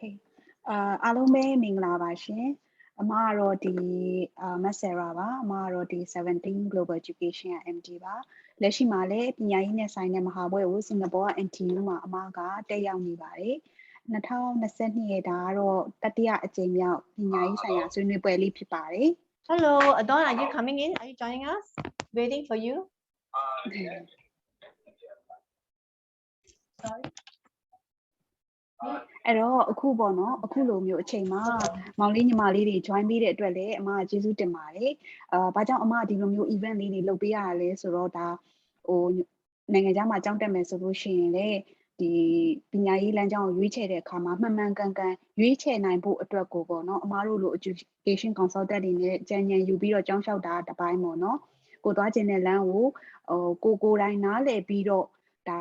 Okay. အားလုံးပဲမင်္ဂလာပါရှင်အမကတော့ဒီMasera ပါအမကတော့ဒီ17 Global Education ရဲ့ MD ပါလက်ရှိမှာလည်းပညာရေးနဲ့ဆိုင်တဲ့မဟာဘွဲကိုစင်ကာပူက NTU မှာအမကတက်ရောက်နေပါတယ်2022ရဲ့ဒါကတော့တတိယအကြိမ်မြောက်ပညာရေးဆိုင်ရာဆွေးနွေးပွဲလေးဖြစ်ပါတယ် Hello, Adon, are you coming in? Are you joining us? Waiting for you. Sorry. အဲ့တော့အခုပေါ့နော်အခုလိုမျိုးအချိန်မှာမောင်လေးညီမလေးတွေ join ပြီးတဲ့အတွက်လည်းအမကကျေးဇူးတင်ပါတယ်ဘာကြောင့်အမဒီလိုမျိုး event လေးတွေလုပ်ပေးရတာလဲဆိုတော့ဒါဟိုနိုင်ငံခြားမှာကြောင်းတက်မယ်ဆိုလို့ရှိရင်လည်းဒီပညာရေးလမ်းကြောင်းကိုရွေးချယ်တဲ့အခါမှာမှန်မှန်ကန်ကန်ရွေးချယ်နိုင်ဖို့အတွက်ကိုပေါ့နော်အမတို့လို education consultant တွေနဲ့ကြံဉာဏ်ယူပြီးတော့ကြောင်းလျှောက်တာတစ်ပိုင်းပေါ့နော်ကိုသွားခြင်းတဲ့လမ်းကိုကိုယ်တိုင်နားလည်ပြီးတော့ဒါ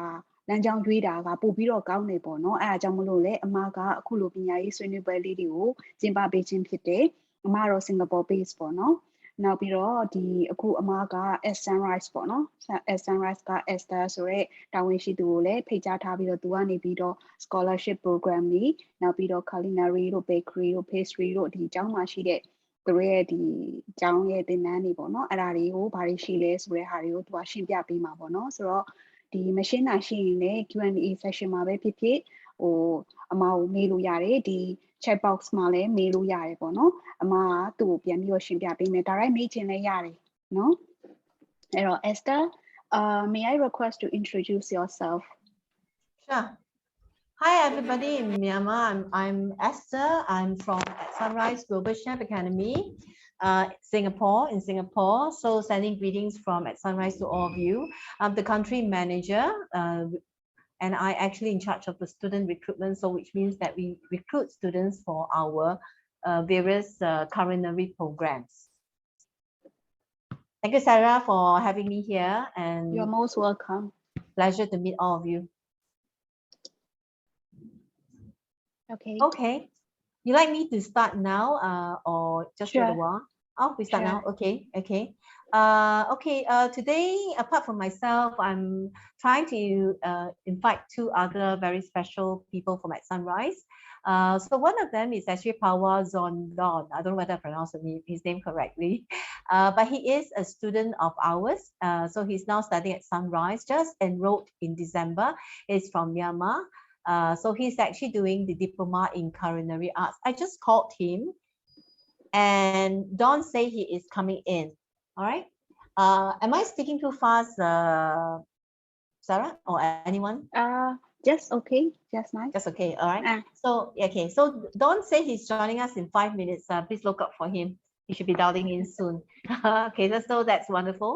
လမ်းကြောင်းရွေးတာကပို့ပြီးတော့ကောင်းနေပေါ့နော်အဲအကြောင်းမလို့လေအမကအခုလိုပညာရေးဆွေးနွေးပွဲလေးတွေကိုကျင်းပပေးခြင်းဖြစ်တယ်အမတော့ Singapore base ပေါ့နော်နောက်ပြီးတော့ဒီအခုအမက At-Sunrice ပေါ့နော် At-Sunrice က Esther ဆိုတဲ့တာဝန်ရှိသူကိုလည်းဖိတ်ကြားထားပြီးတော့သူကနေပြီးတော့ scholarship program တွေနောက်ပြီးတော့ Culinary တို့ Bakery တို့ Pastry တို့ဒီအကြောင်းမှာရှိတဲ့သူတို့ရဲ့ဒီအကြောင်းရဲ့သင်တန်းတွေပေါ့နော်အဲ့ဒါတွေကိုဘာတွေရှိလဲဆိုတဲ့ဟာတွေကိုသူကရှင်းပြပေးမှာပေါ့နော်ဆိုတော့ဒီ machine နာရှိရင်လည်း Q&A session မှာပဲဖြစ်ဖြစ်ဟိုအမကိုမေးလို့ရတယ်ဒီ chat box မှာလည်းမေးလို့ရတယ်ပေါ့နော်အမကသူ့ကိုပြန်ပြီးတော့ရှင်းပြပေးမယ် direct မေးချင်လည်းရတယ်နော်အဲ့တော့ Esther may I request to introduce yourself Sure. Hi everybody in Myanmar. I'm Esther. I'm from At-Sunrice GlobalChef Academy, Singapore. So sending greetings from At-Sunrice to all of you. I'm the country manager, and I actually in charge of the student recruitment. So which means that we recruit students for our various culinary programs. Thank you, Sarah, for having me here. And you're most welcome. Pleasure to meet all of you. Okay. You like me to start now or just sure. wait a while? Oh, we start sure. now. Okay. Today, apart from myself, I'm trying to invite two other very special people from At-Sunrice. So one of them is actually Pawa Zondon. I don't know whether I pronounced his name correctly, but he is a student of ours. So he's now studying at Sunrise, just enrolled in December. He's from Myanmar. So he's actually doing the Diploma in Culinary Arts. I just called him and Don say he is coming in. All right. Am I speaking too fast, Sarah or anyone? Just okay. Just nice. Just okay. All right. So okay. So Don say he's joining us in 5 minutes. Please look up for him. He should be dialing in soon. Okay. So that's wonderful.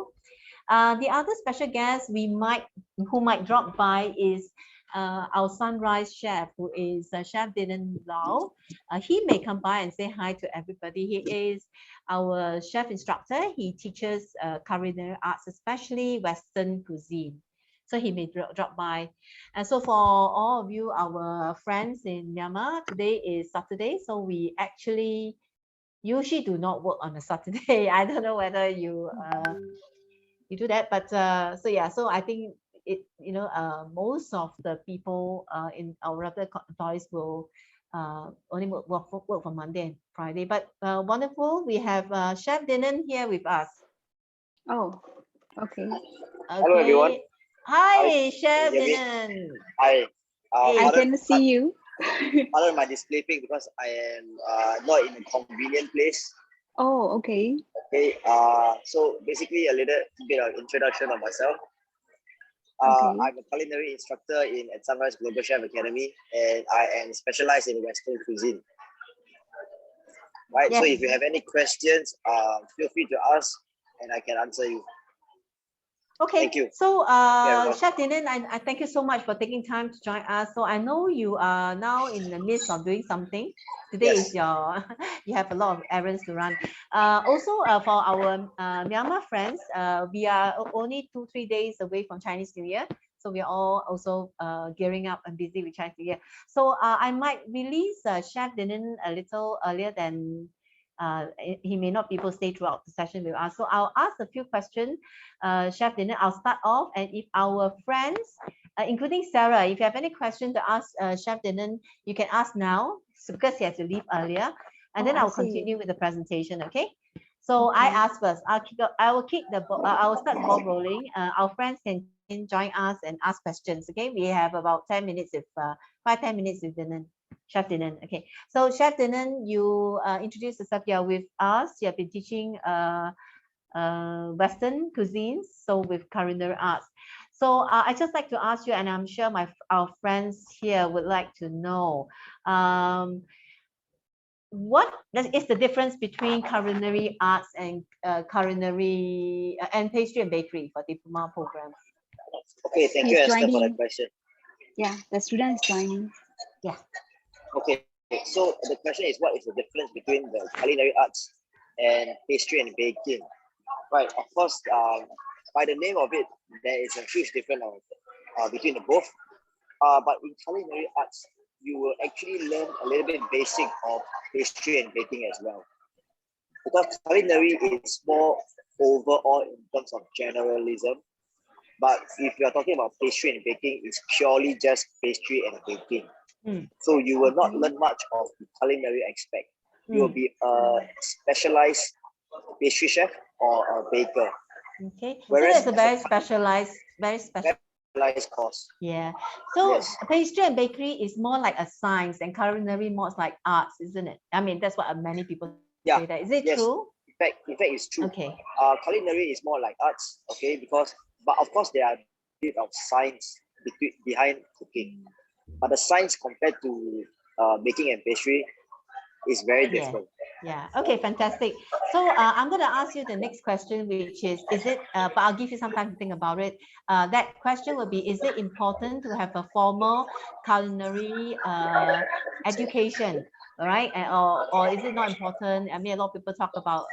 The other special guest who might drop by is our Sunrise chef, who is Chef Dylan Lau. He may come by and say hi to everybody. He is our chef instructor. He teaches culinary arts, especially Western cuisine. So he may drop by. And so for all of you, our friends in Myanmar, today is Saturday. So we actually usually do not work on a Saturday. I don't know whether you do that, but so I think most of the people in our other employees will only work for Monday and Friday. But wonderful, we have Chef Dylan here with us. Oh, okay. Hello everyone. Hi, Chef Dylan. Hi. I can see you. Pardon my display pic because I am not in a convenient place. Oh, okay. Okay. So basically a little bit of introduction of myself. I'm a culinary instructor in At-Sunrice GlobalChef Academy, and I am specialized in Western cuisine. Right. Yes. So if you have any questions, feel free to ask, and I can answer you. Okay. Thank you. So, Chef Dylan, I thank you so much for taking time to join us. So I know you are now in the midst of doing something. Today is you have a lot of errands to run. Also, for our Myanmar friends, we are only 2-3 days away from Chinese New Year. So we are all also gearing up and busy with Chinese New Year. So I might release Chef Dylan a little earlier than he may not be able to stay throughout the session with us. So I'll ask a few questions. Chef Dinner, I'll start off, and if our friends, including Sarah, if you have any question to ask Chef Dinner, you can ask now, because he has to leave earlier, and then I'll continue with the presentation. Okay. So I ask first. I will start the ball rolling. Our friends can join us and ask questions. Okay, we have about 10 minutes, if 5-10 minutes with Dinan, Chef Dinan. Okay, so Chef Dinan, you introduced yourself here with us. You have been teaching Western cuisines, so with culinary arts. So I just like to ask you, and I'm sure our friends here would like to know, what is the difference between culinary arts and culinary and pastry and bakery for diploma programs? Okay, thank you, Esther, for that question. Yeah, the student is joining. Yeah. Okay, so the question is, what is the difference between the culinary arts and pastry and baking? Right, of course, by the name of it, there is a huge difference between the both. But in culinary arts, you will actually learn a little bit basic of pastry and baking as well. Because culinary is more overall in terms of generalism. But if you're talking about pastry and baking, it's purely just pastry and baking. So you will not learn much of the culinary aspect. You will be a specialized pastry chef or a baker. Okay, whereas so it's a very specialized course. Yeah. So pastry and bakery is more like a science, and culinary more like arts, isn't it? I mean, that's what many people say. That is it true? In fact, it's true. Okay. Culinary is more like arts. Okay, but of course there are a bit of science behind cooking. But the science compared to baking and pastry is very different. Yeah. Okay, fantastic. So I'm going to ask you the next question, which is it, but I'll give you some time to think about it. That question will be, is it important to have a formal culinary education? All right, or is it not important? I mean, a lot of people talk about,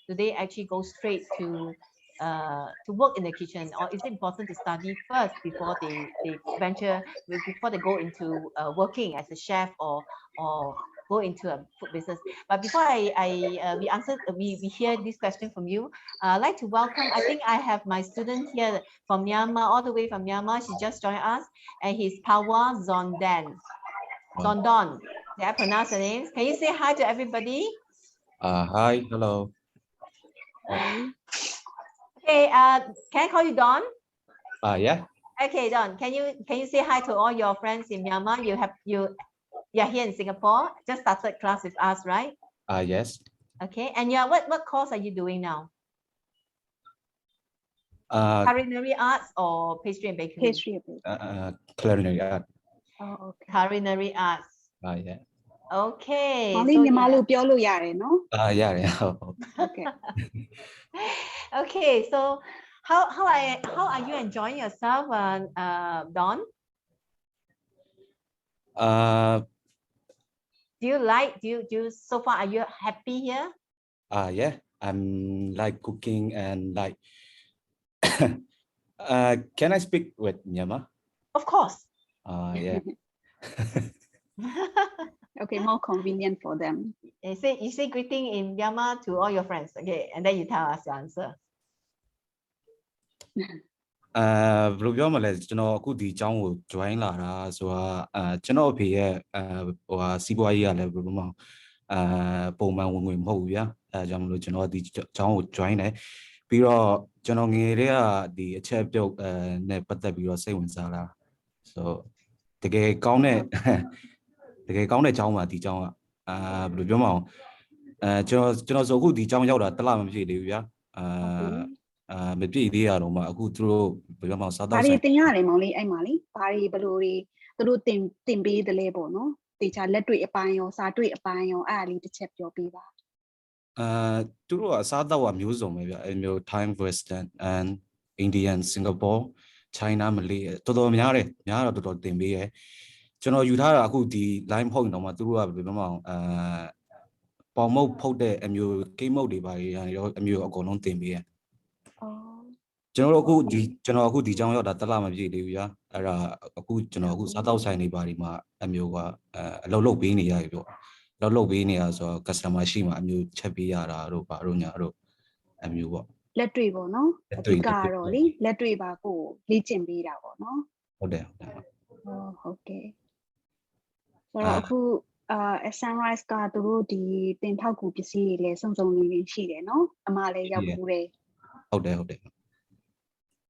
do they actually go straight to work in the kitchen, or is it important to study first before they go into working as a chef or go into a food business? But before we hear this question from you, I'd like to welcome, I think I have my student here from Myanmar, all the way from Myanmar. She just joined us, and he's Pawa Zondon. Did I pronounce the names? Can you say hi to everybody? Hi, hello. Hi. Okay, can I call you Don? Yeah. Okay, Don, can you say hi to all your friends in Myanmar? You're here in Singapore, just started class with us, right? Yes. Okay, and what course are you doing now? Culinary arts or pastry and bakery? Pastry and bakery. Culinary art. Oh, okay. Culinary arts. Yeah. Okay. So yeah. Okay. Okay, so how are you enjoying yourself, Don? Do you so far, are you happy here? Yeah, I'm like cooking and like can I speak with Myanmar? Of course. Yeah. Okay, more convenient for them. You say greeting in Myanmar to all your friends, okay, and then you tell us your answer. ဘယ်လိုပြောမလဲကျွန်တော်အခုဒီအကြောင်းကို join လာတာဆိုတာကျွန်တော်အဖေရဲ့စီးပွားရေးကလည်းဘယ်လိုမှပုံမှန်ဝင်ငွေမဟုတ်ဘူးဗျာအဲကြောင့်မလို့ကျွန်တော်ဒီအကြောင်းကို join တယ်ပြီးတော့ကျွန်တော်ငယ်တဲ့ကဒီအချက်ပြုတ်နဲ့ပတ်သက်ပြီးတော့စိတ်ဝင်စားလာဆိုတကယ်ကောင်းတဲ့အကြောင်းပါဒီအကြောင်းကဘယ်လိုပြောမအောင်ကျွန်တော်ဆိုအခုဒီအကြောင်းရောက်တာတစ်လမပြည့်သေးဘူးဗျာမပြည့်သေးရတော့မှအခုသူတို့ဘယ်လိုမှစားတော့ဆိုင်တင်ရတယ်မောင်လေးအဲ့မှာလေဘာတွေဘယ်လိုတွေသူတို့တင်ပေးတယ်လဲပေါ့နော်တေချာလက်တွေ့အပိုင်းရောစာတွေ့အပိုင်းရောအဲ့ဒါလေးတစ်ချက်ပြောပြပါသူတို့ကအစားတော့မျိုးစုံပဲဗျအဲ့မျိုး Thai Western and Indian Singapore China Malay တော်တော်များတယ်များတော့တော်တော်တင်ပေးရကျွန်တော်ယူထားတာအခုဒီ line ဖုန်းတော့မှသူတို့ကဘယ်လိုမှပေါမုတ်ဖုတ်တဲ့အမျိုးကိမုတ်တွေပါရောအမျိုးအကုန်လုံးတင်ပေးရကျွန်တော်အခုဒီအကြောင်းရောက်တာတစ်လမပြည့်သေးဘူးဗျာအဲ့ဒါအခုကျွန်တော်အခုစားတော့ဆိုင်နေပါဒီမှာအမျိုးကအလုပ်လုပ်ပေးနေရတယ်ပြော လောက်လုပ်ပေးနေတာဆိုတော့ customer ရှိမှအမျိုးချက်ပေးရတာတို့ဘာတို့ညာတို့အမျိုးပေါ့ လက်တွေ့ပေါ့နော်အဓိကကတော့လေလက်တွေ့ပါကိုလေ့ကျင့်ပေးတာပေါ့နော် ဟုတ်တယ် ဟုတ်ကဲ့ဆိုတော့အခုAt-Sunrice ကသူတို့ဒီတင်ထောက်ကူပစ္စည်းတွေလည်းစုံစုံလင်လင်ရှိတယ်နော်အမလည်းရောက်ဘူးတယ်ဟုတ်တယ်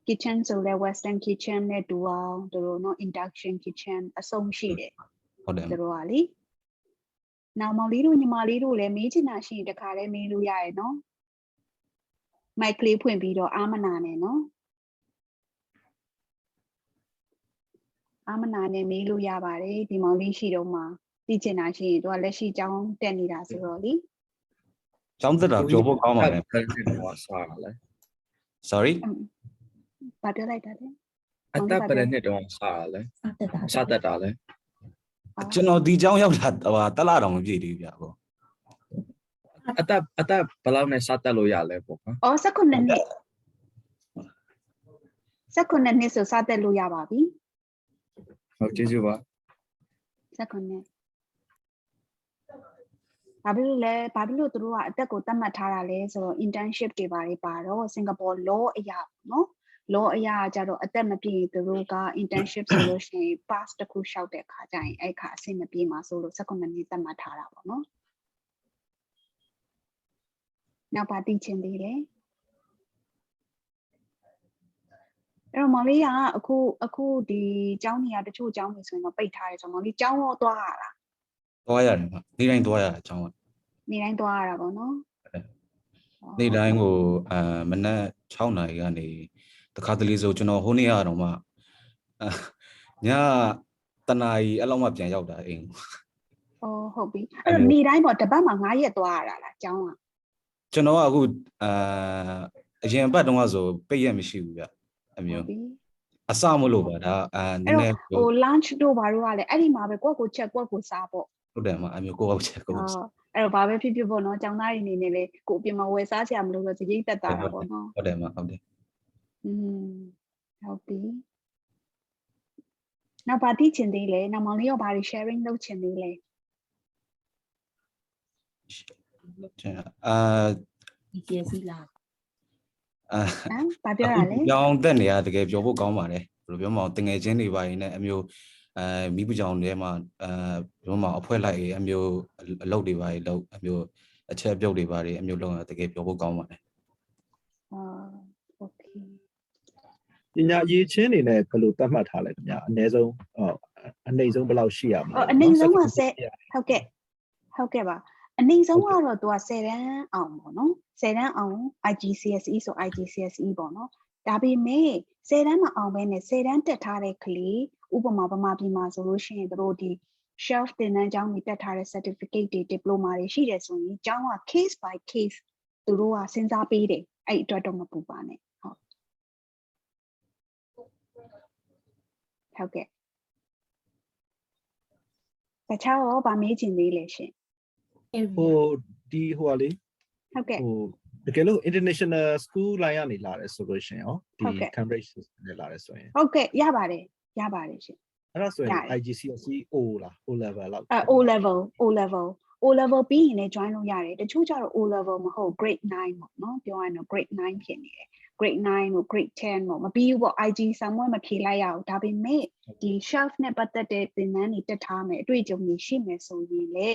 kitchen ဆိုလဲ western kitchen နဲ့တူအောင်သူတို့နော် induction kitchen အစုံရှိတယ်ဟုတ်တယ်သူတို့ကလေနောက်မောင်လေးတို့ညီမလေးတို့လည်းမေးချင်တာရှိရင်တခါလည်းမေးလို့ရရဲ့နော်မိုက်ကလေးဖွင့်ပြီးတော့အာမနာနဲ့နော်အာမနာနဲ့မေးလို့ရပါတယ်ဒီမောင်လေးရှိတော့မှသိချင်တာရှိရင်သူကလက်ရှိကျောင်းတက်နေတာဆိုတော့လေကျောင်းတက်တာပြောဖို့ကောင်းပါလေ sorry ဘာပြောလိုက်တာလဲအသက်ဘယ်နှစ်တောင်စားရလဲစားတက်တာလဲကျွန်တော်ဒီကျောင်းရောက်တာတလားတောင်မပြည့်သေးဘူးဗျာပေါ့အသက်ဘယ်လောက်နဲ့စားတက်လို့ရလဲပေါ့ကွာအော်19နှစ်ဆိုစားတက်လို့ရပါပြီဟုတ်ကျေးဇူးပါ19နှစ်ဘာဖြစ်လို့သူတို့ကအတက်ကိုတတ်မှတ်ထားတာလဲဆိုတော့ internship တွေပါတော့စင်ကာပူ law အရာပေါ့နော် law အရာကြတော့အသက်မပြည့်သူတို့က internship ဆိုလို့ရှိရင် pass တစ်ခုလျှောက်တဲ့အခါကျရင်အဲ့ခါအဆင်မပြေမှာဆိုလို့19နှစ်တတ်မှတ်ထားတာပေါ့နော်နောက်ပါသိချင်သေးတယ်အဲ့တော့မောင်လေးကအခုဒီကျောင်းကြီးကတချို့ကျောင်းတွေဆိုရင်တော့ပိတ်ထားတယ်ဆိုတော့မောင်လေးကျောင်းရောသွားရတာသွားရတယ်ဗျနေ့တိုင်းသွားရတာကျောင်းနေ့တိုင်းသွားရတာပေါ့နော်နေ့တိုင်းကိုမနက်6 နာရီကနေတခါတလေဆိုကျွန်တော်ဟိုနေ့ကတော့မှညတနာရီအဲ့လောက်မှပြန်ရောက်တာအိမ်ဟုတ်ပြီအဲ့တော့နေ့တိုင်းပေါ့တပတ်မှာ9 ရက်သွားရတာလားကျောင်းကကျွန်တော်ကအခုအရင်ပတ်တုန်းကဆိုပိတ်ရက်မရှိဘူးဗျအမျိုးအစမလို့ပါဒါနည်းနည်းဟို lunch တို့ဘာတို့ကလည်းအဲ့ဒီမှာပဲကိုယ့်ကိုချက်ကိုယ့်ကိုစားပေါ့ဟုတ်တယ်မှာအမျိုးကိုယ့်ကိုချက်ကိုယ့်ကိုအဲ့တော့ဘာပဲဖြစ်ဖြစ်ပေါ့နော်ကျောင်းသားတွေအနေနဲ့လေကိုအပြင်မှာဝယ်စားစရာမလိုတော့စရိတ်သက်သာတာပေါ့နော်ဟုတ်တယ်မှာဟုတ်တယ်ဟုတ်ပြီနောက်ပါတိချင်သေးလဲနောက်မောင်လေးရောဘာတွေ sharing လုပ်ချင်သေးလဲGCSE လားဘာပြောရလဲကျောင်းတက်နေရတကယ်ပြောဖို့ကောင်းပါတယ်ဘယ်လိုပြောမအောင်တငယ်ချင်းတွေပါရင်လည်းအမျိုးမိပကြောင်ထဲမှာပြောမအောင်အဖွဲလိုက်အမျိုးအလုပ်တွေပါလုပ်အမျိုးအချက်ပြုတ်တွေပါအမျိုးလုံးတကယ်ပြောဖို့ကောင်းပါတယ်โอเคပညာရေးချင်းနေနဲ့ဘယ်လိုသတ်မှတ်ထားလဲခင်ဗျာအနည်းဆုံးအနှိမ့်ဆုံးဘယ်လောက်ရှိရမလဲအနှိမ့်ဆုံးက10ဟုတ်ကဲ့ပါအနှိမ့်ဆုံးကတော့သူက10တန်းအောင်ပေါ့နော်10တန်းအောင် IGCSE ဆို IGCSE ပေါ့နော်ဒါပေမဲ့10တန်းမအောင်ဘဲနဲ့10တန်းတက်ထားတဲ့ကလေးဥပမာဗမာပြည်မှာဆိုလို့ရှိရင်တို့ဒီ shelf တင်တန်းကျောင်းတွေတက်ထားတဲ့ certificate တွေ diploma တွေရှိတယ်ဆိုရင်ကျောင်းက case by case သူတို့ကစဉ်းစားပေးတယ်အဲ့အတွက်တော့မပူပါနဲ့ဟုတ်ကဲ့တခြားရောဗာမေးချင်သေးလဲရှင်ဟိုဒီဟိုလေဟုတ်ကဲ့ဟိုတကယ်လို့ international school line ကနေလာတယ်ဆိုလို့ရှင်ရောဒီ Cambridge နဲ့လာတယ်ဆိုရင်ဟုတ်ကဲ့ရပါတယ်ရှင်အဲ့ဒါဆိုရင် IGCSE O လား O level လောက်O level ပြီးရင်လည်း join လို့ရတယ်တချို့ကျတော့ O level မဟုတ် grade 9ပေါ့နော်ပြောရရင်တော့ grade 9ဖြစ်နေတယ် grade 9တို့ grade 10တို့မပြီးဘူးပေါ့ IG စာမွေးမဖြေလိုက်ရအောင်ဒါပေမဲ့ဒီ shelf နဲ့ပတ်သက်တဲ့သင်တန်းတွေတက်ထားမယ်အတွေ့အကြုံတွေရှိမယ်ဆိုရင်လေ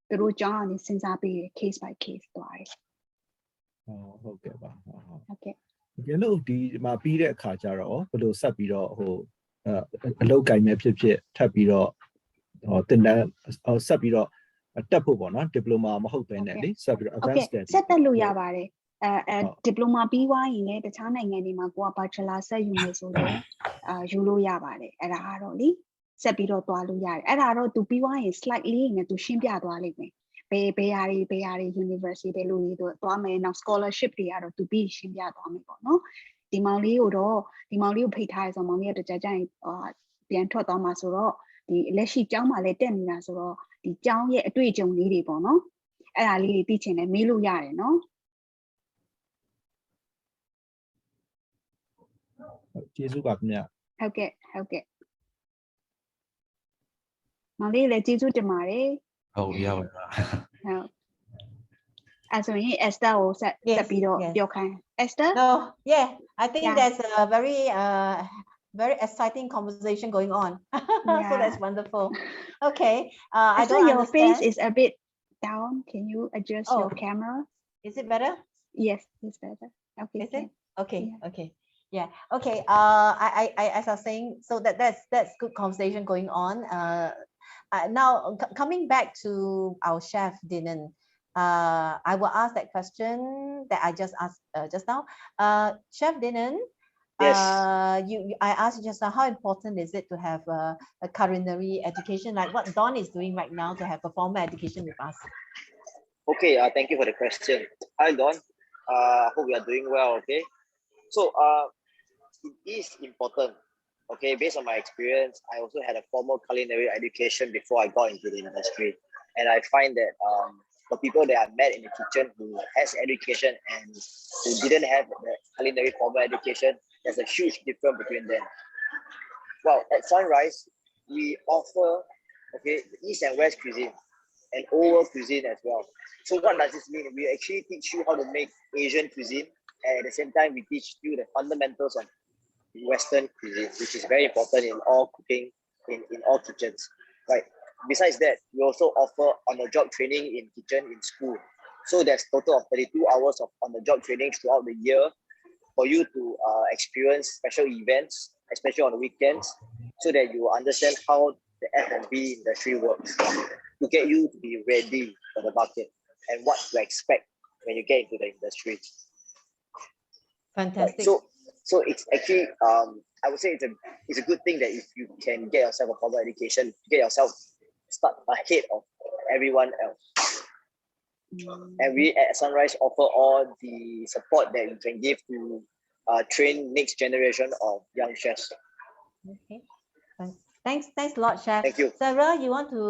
သူတို့ကျောင်းကနေစဉ်းစားပေးတယ် case by case သွားတယ်ဟုတ်ကဲ့ပါဟုတ်ကဲ့ဒီလိုဒီမှာပြီးတဲ့အခါကျတော့ဘယ်လိုဆက်ပြီးတော့ဟိုအလုပ်ကိုင်မဲ့ဖြစ်ထပ်ပြီးတော့သင်တန်းဆက်ပြီးတော့တက်ဖို့ပေါ့နော် diploma မဟုတ်ဘဲနဲ့လေဆက်ပြီးတော့ advanced study ဆက်တက်လို့ရပါတယ်diploma ပြီးသွားရင်လည်းတခြားနိုင်ငံတွေမှာကိုက bachelor ဆက်ယူမယ်ဆိုတော့ယူလို့ရပါတယ်အဲ့ဒါကတော့လေဆက်ပြီးတော့သွားလို့ရတယ်အဲ့ဒါတော့သူပြီးသွားရင် slide လေးနဲ့သူရှင်းပြသွားလိမ့်မယ်ဘယ်ဟာတွေ university ဘယ်လိုတွေသွားမယ်နောက် scholarship တွေကတော့သူပြီးရှင်းပြသွားမယ်ပေါ့နော်ဒီမောင်လေးကိုဖိတ်ထားရဆိုမောင်လေးကတကြကြရင်ပြန်ထွက်သွားမှာဆိုတော့ဒီလက်ရှိကျောင်းမှာလည်းတက်နေတာဆိုတော့ဒီကျောင်းရဲ့အတွေ့အကြုံလေးတွေပေါ့နော်အဲ့ဒါလေးတွေသိချင်တယ်မေးလို့ရတယ်နော်ကျေးဇူးပါခင်ဗျဟုတ်ကဲ့မောင်လေးလည်းကျေးဇူးတင်ပါတယ် ဟုတ်ရပါ ဟုတ်အဲ့ဆိုရင် Esther ကိုဆက်ပြီးတော့ပြောခိုင်း Esther No, yeah, I think Yeah. there's a very exciting conversation going on. So Yeah. that's wonderful. Okay, I Esther, don't your understand. face is a bit down. Can you adjust your Oh. camera? Is it better? Yes, it's better. Okay. Is it? Okay, Yeah. okay. Yeah, okay. I as I was saying, so that's good conversation going on. Now coming back to our chef Dinan, I will ask that question that I just asked just now. Chef Dinan, Yes. I asked you just now, how important is it to have a culinary education like what Don is doing right now, to have a formal education with us? Okay, thank you for the question. Hi, Don. Hope you are doing well. Okay, so it is important. Okay, based on my experience, I also had a formal culinary education before I got into the industry, and I find that the people that I met in the kitchen who has education and who didn't have the culinary formal education, there's a huge difference between them. Well, at Sunrice, we offer the East and West cuisine and old cuisine as well. So what does this mean? We actually teach you how to make Asian cuisine, and at the same time, we teach you the fundamentals of Western cuisine, which is very important in all cooking, in all kitchens, right? Besides that, we also offer on-the-job training in kitchen in school. So there's total of 32 hours of on-the-job training throughout the year for you to experience special events, especially on the weekends, so that you understand how the F&B industry works, to get you to be ready for the market and what to expect when you get into the industry. Fantastic. Right. So it's actually I would say it's a good thing that if you can get yourself a formal education, get yourself start ahead of everyone else. And we at Sunrice offer all the support that you can give to train next generation of young chefs. Okay. Thanks a lot, Chef. Thank you. Sarah, you want to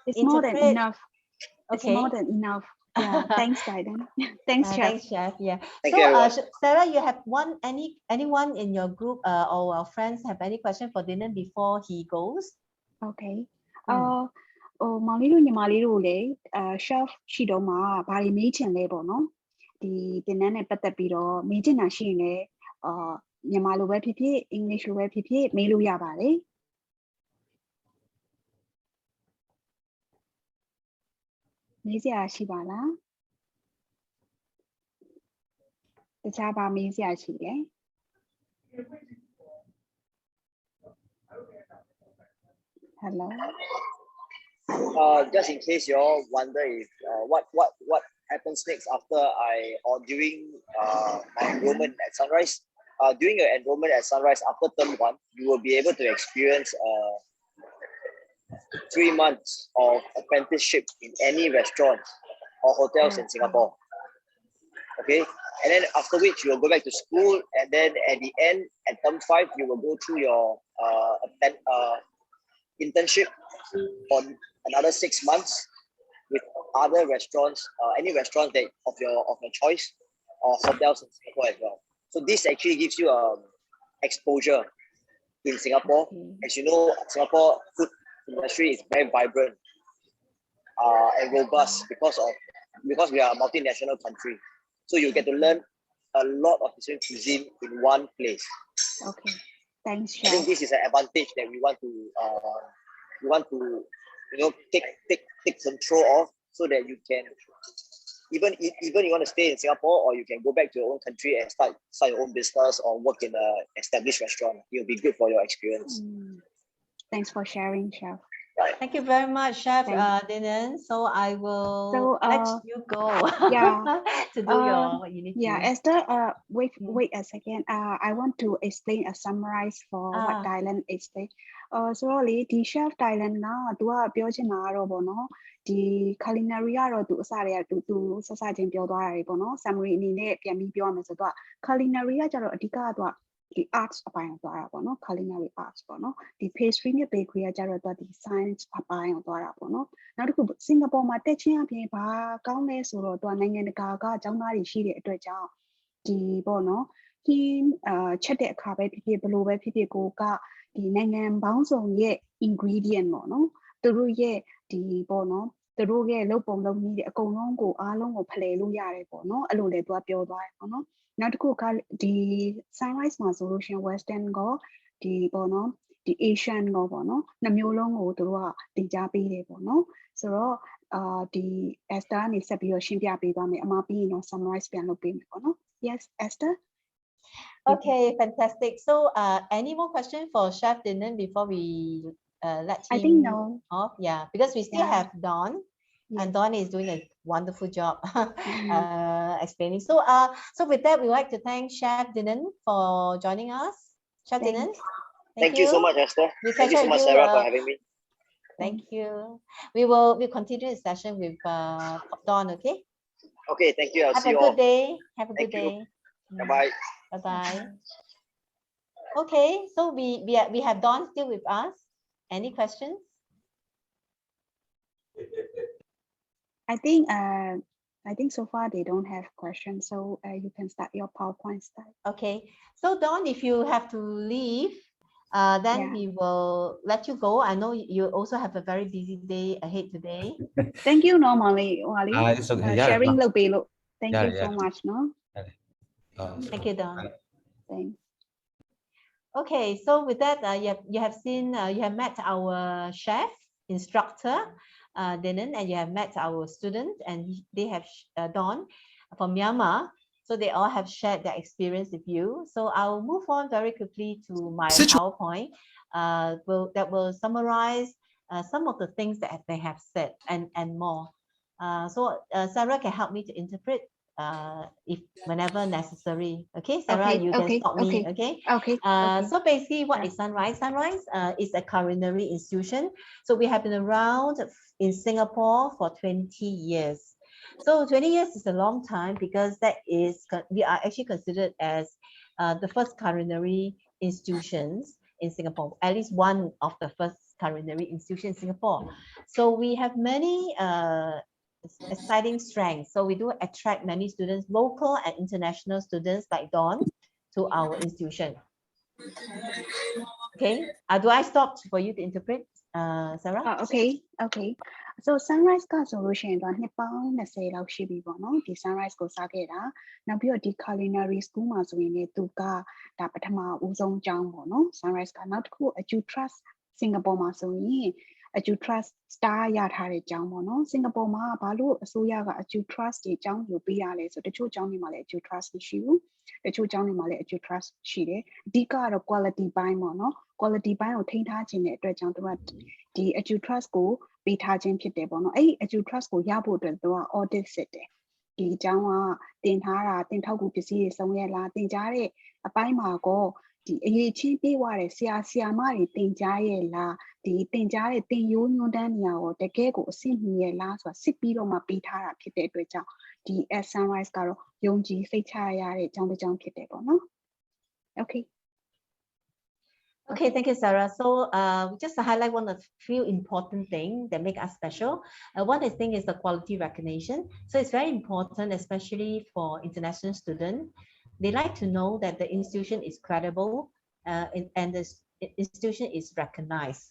It's more than interpret? enough. It's Okay. more than enough. Yeah. Thanks, Didan. Thanks, Chef. Thanks, Chef. Yeah. Thank So, you, everyone. Sarah, you have anyone in your group or our friends have any question for Dinan before he goes? Okay. မောင်လေးတို့ညီမလေးတို့လည်းchef ရှိတော့မှာဘာတွေမေးချင်လဲပေါ့နော်ဒီသင်တန်းနဲ့ပတ်သက်ပြီးတော့မေးချင်တာရှိရင်လည်းမြန်မာလိုပဲဖြစ်ဖြစ်အင်္ဂလိပ်လိုပဲဖြစ်ဖြစ်မေးလို့ရပါတယ်မေးစရာရှိပါလားတခြားပါမေးစရာရှိတယ် Hello. Just in case you all wonder if what happens next after or during my enrollment at Sunrice. During your enrollment at Sunrice after term 1, you will be able to experience 3 months of apprenticeship in any restaurant or hotels in Singapore. Okay, and then after which you will go back to school, and then at the end, at term 5, you will go through your internship for another 6 months with other restaurants, any restaurants that of your choice, or hotels in Singapore as well. So this actually gives you exposure in Singapore. As you know, Singapore food industry is very vibrant and robust because we are a multinational country. So you get to learn a lot of different cuisine in one place. Okay, thanks, Chef. I think this is an advantage that we want to take control of, so that you can even you want to stay in Singapore, or you can go back to your own country and start your own business or work in an established restaurant. It will be good for your experience. Thanks for sharing, Chef. Thank you very much, Chef Dinan. So I will let you go. Yeah. To do what you need to. Yeah, Esther, wait a second. I want to explain a summarize for what Thailand explain. So လေဒီ chef Thailand ကသူကပြောချင်တာကတော့ဗောနော်ဒီ culinary ကတော့သူအစတည်းကသူစစချင်းပြောသွားတာတွေဗောနော် summary အနေနဲ့ပြန်ပြီးပြောရမယ်ဆိုတော့ culinary ကကျတော့အဓိကကသူကဒီ arts အပိုင်းကိုသွားတာပေါ့နော် culinary arts ပေါ့နော်ဒီ pastry နဲ့ bakery ကကျတော့သူကဒီ science အပိုင်းကိုသွားတာပေါ့နော်နောက်တစ်ခုစင်ကာပူမှာတက်ချင်းအပြင်ဘာကောင်းလဲဆိုတော့သူကနိုင်ငံတကာကကျောင်းသားတွေရှိတဲ့အတွက်ကြောင့်ဒီပေါ့နော်ဟင်းချက်တဲ့အခါပဲဖြစ်ဖြစ်ဘလို့ပဲဖြစ်ဖြစ်ကိုက ဒီနိုင်ငံပေါင်းစုံရဲ့ ingredient ပေါ့နော်သူတို့ရဲ့ဒီပေါ့နော်သူတို့ရဲ့လုပ်ပုံလုပ်နည်းတွေအကုန်လုံးကိုအားလုံးကိုဖလှယ်လို့ရတယ်ပေါ့နော်အဲ့လိုလေသူကပြောသွားတယ်ပေါ့နော်နောက်တစ်ခုကဒီ sunrise မှာဆိုလို့ရှိရင် western ကိုဒီပေါ့နော်ဒီ Asian ကိုပေါ့နော်နှစ်မျိုးလုံးကိုသူတို့ကတင်ကြားပေးတယ်ပေါ့နော်ဆိုတော့ဒီ Esther နေဆက်ပြီးတော့ရှင်းပြပေးသွားမယ်အမပြီးရင်တော့ summarize ပြန်လုပ်ပေးမယ်ပေါ့နော် Yes Esther Okay, fantastic. So any more question for Chef Dinan before we let him I think no off? Yeah, because we still Yeah. have Dawn. And Dawn is doing a wonderful job explaining. So with that, we would like to thank Chef Dinan for joining us. Chef Dinan, Thank you so much, Esther. Thank you so much, Sarah, for having me. Thank you. We'll continue the session with Dawn. Okay. Okay, thank you. I'll Have see a you good all. day. Have a good Thank you. day. Bye. Bye bye. Okay, so we have Dawn still with us. Any questions? I think so far they don't have questions, so you can start your PowerPoint slide. Okay, so Dawn, if you have to leave, then we will let you go. I know you also have a very busy day ahead today. Thank you, normally, Wally. It's okay. Sharing little bit. Thank you so Yeah. much, no? Thank you, Dawn. Thanks. Okay, so with that, you have seen, you have met our chef instructor, Dinan, and you have met our student, and they have Dawn from Myanmar. So they all have shared their experience with you. So I'll move on very quickly to my PowerPoint that will summarize some of the things that they have said and more. So Sarah can help me to interpret if whenever necessary. Okay, Sarah, you can stop me. Okay. So basically, what is Sunrise? Sunrise is a culinary institution. So we have been around in Singapore for 20 years. So 20 years is a long time because we are actually considered as the first culinary institutions in Singapore, at least one of the first culinary institutions in Singapore. So we have many exciting strengths. So we do attract many students, local and international students like Dawn, to our institution. Okay, do I stop for you to interpret, Sarah? Okay. So sunrise ကဆိုလို့ရှိရင်တော့နှစ်ပေါင်း20လောက်ရှိပြီပေါ့နော်ဒီ sunrise ကိုစခဲ့တာနောက်ပြီးတော့ဒီ culinary school မှာဆိုရင်လည်းသူကဒါပထမဦးဆုံးကျောင်းပေါ့နော် sunrise ကနောက်တစ်ခု At-Sunrice Singapore မှာဆိုရင် At-Sunrice star ရထားတဲ့ကျောင်းပေါ့နော်စင်ကာပူမှာဘာလို့အစိုးရက At-Sunrice တွေကျောင်းယူပေးရလဲဆိုတချို့ကျောင်းတွေမှာလည်း At-Sunrice မရှိဘူးတချို့ကျောင်းတွေမှာလည်း At-Sunrice ရှိတယ်အဓိကကတော့ quality ပိုင်းပေါ့နော် quality ပိုင်းကိုထိန်းထားခြင်းတဲ့အတွက်ကြောင့်သူကဒီ At-Sunrice ကိုပေးထားခြင်းဖြစ်တယ်ပေါ့နော်အဲ့ဒီ At-Sunrice ကိုရဖို့အတွက်သူက audit စစ်တယ်ဒီအကြောင်းကတင်ထားတာတင်ထောက်ကူပစ္စည်းတွေစုံရလားတင်ကြားတဲ့အပိုင်းမှာကောဒီအရေးချင်းပြေးသွားတယ်ဆရာမတွေတင်ကြားရဲ့လားဒီတင်ကြားတဲ့တင်ရိုးညွှန်းတန်းနေရာကိုတကယ်ကိုအဆင့်မီရဲ့လားဆိုတာစစ်ပြီးတော့မှပေးထားတာဖြစ်တဲ့အတွက်ကြောင့်ဒီ At-Sunrice ကတော့ယုံကြည်စိတ်ချရတဲ့အကြောင်းတစ်ကြောင်းဖြစ်တယ်ပေါ့နော် Okay, thank you, Sarah. So just to highlight one of the few important things that make us special. One thing is the quality recognition. So it's very important, especially for international students. They like to know that the institution is credible and the institution is recognized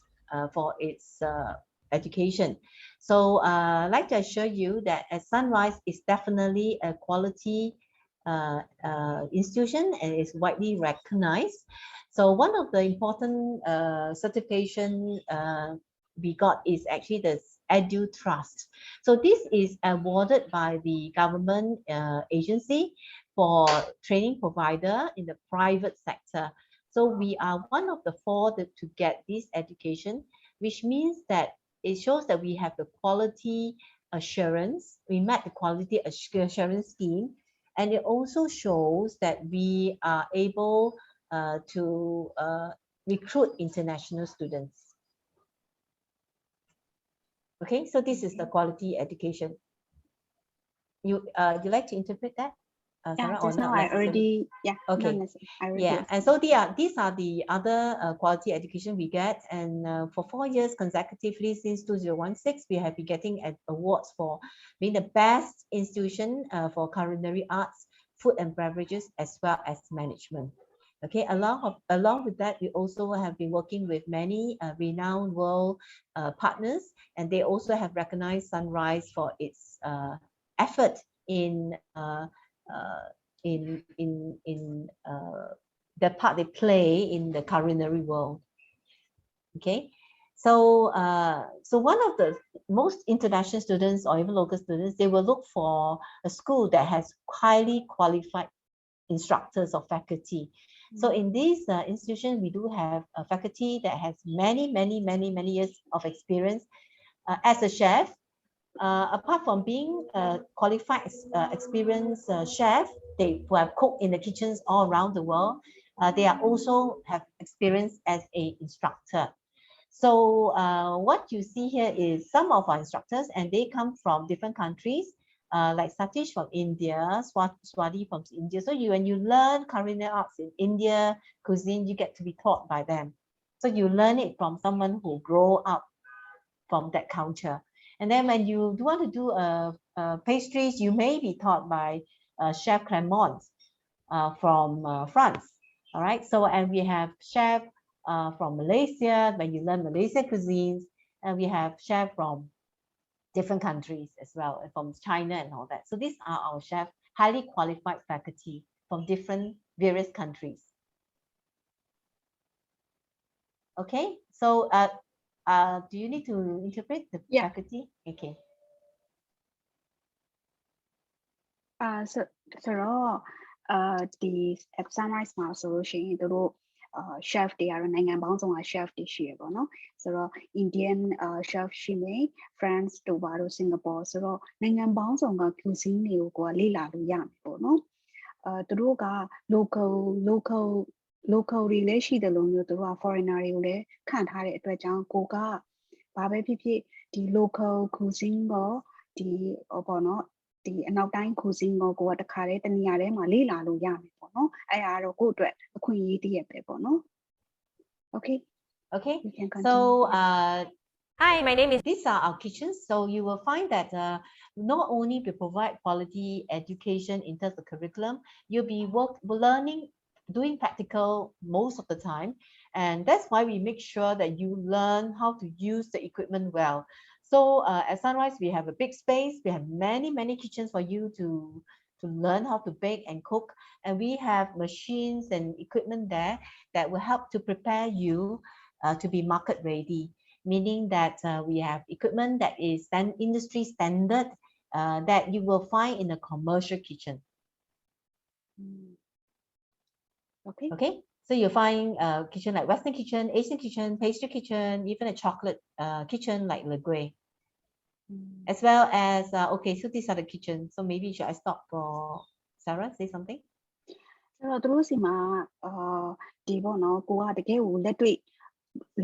for its education. So I'd like to assure you that At-Sunrice is definitely a quality institution and is widely recognized. So one of the important certification we got is actually the Edu Trust. So this is awarded by the government agency for training provider in the private sector. So we are one of the 4 to get this education, which means that it shows that we have the quality assurance. We met the quality assurance scheme, and it also shows that we are able to recruit international students. Okay, so this is the quality education. You like to interpret that? Sarah, just now I already okay and so these are the other quality education we get, and for 4 years consecutively since 2016 we have been getting awards for being the best institution for culinary arts, food and beverages, as well as management. Okay, along with that, we also have been working with many renowned world partners, and they also have recognized Sunrise for its effort in the part they play in the culinary world. Okay, so one of the most international students or even local students, they will look for a school that has highly qualified instructors or faculty. So in this institution, we do have a faculty that has many years of experience as a chef. Apart from being a qualified, experienced chef, who have cooked in the kitchens all around the world, they are also have experience as an instructor. So what you see here is some of our instructors, and they come from different countries. Like Satish from India, Swati from India. So when you learn culinary arts in India cuisine, you get to be taught by them. So you learn it from someone who grew up from that culture. And then when you want to do pastries, you may be taught by Chef Clement from France. All right. So and we have chef from Malaysia when you learn Malaysian cuisines, and we have chef from different countries as well, from China and all that. So these are our chefs, highly qualified faculty from various countries. Okay, so do you need to interpret the faculty? Okay. ဆိုတော့ဒီ At-Sunrice မှာဆိုလို့ရှိရင်တို့ chef တွေကတော့နိုင်ငံပေါင်းစုံက chef တွေရှိရပေါ့နော်ဆိုတော့ Indian chef ရှိမယ် France တို့ပါတို့ Singapore ဆိုတော့နိုင်ငံပေါင်းစုံက cuisine တွေကိုလေ့လာလို့ရမယ်ပေါ့နော်သူတို့က local တွေလည်းရှိတယ်လို့မျိုးသူတို့က foreigner တွေကိုလည်းခန့်ထားတဲ့အတွက်ကြောင့်ကိုကဘာပဲဖြစ်ဖြစ်ဒီ local cuisine ကိုဒီပေါ့နော်ဒီအနောက်တိုင်း cuisine ကိုကတခါတည်းတနေရာထဲမှာလေ့လာလို့ရမယ်ပေါ့နော်အဲ့ဒါတော့ကိုယ့်အတွက်အခွင့်အရေးတည်းရပဲပေါ့နော် Okay so hi, my name is, these are our kitchens, so you will find that not only we provide quality education in terms of curriculum, you'll be doing practical most of the time, and that's why we make sure that you learn how to use the equipment well. So at Sunrise, we have a big space. We have many kitchens for you to learn how to bake and cook. And we have machines and equipment there that will help to prepare you to be market ready. Meaning that we have equipment that is industry standard that you will find in a commercial kitchen. Okay. So you'll find a kitchen like Western kitchen, Asian kitchen, pastry kitchen, even a chocolate kitchen like Le Gray. As well as, okay, so these are the kitchens. So maybe should I stop for Sarah, say something? ဆိုတော့သူတို့စီမှာဒီပေါ့နော်ကိုကတကယ်ကိုလက်တွေ့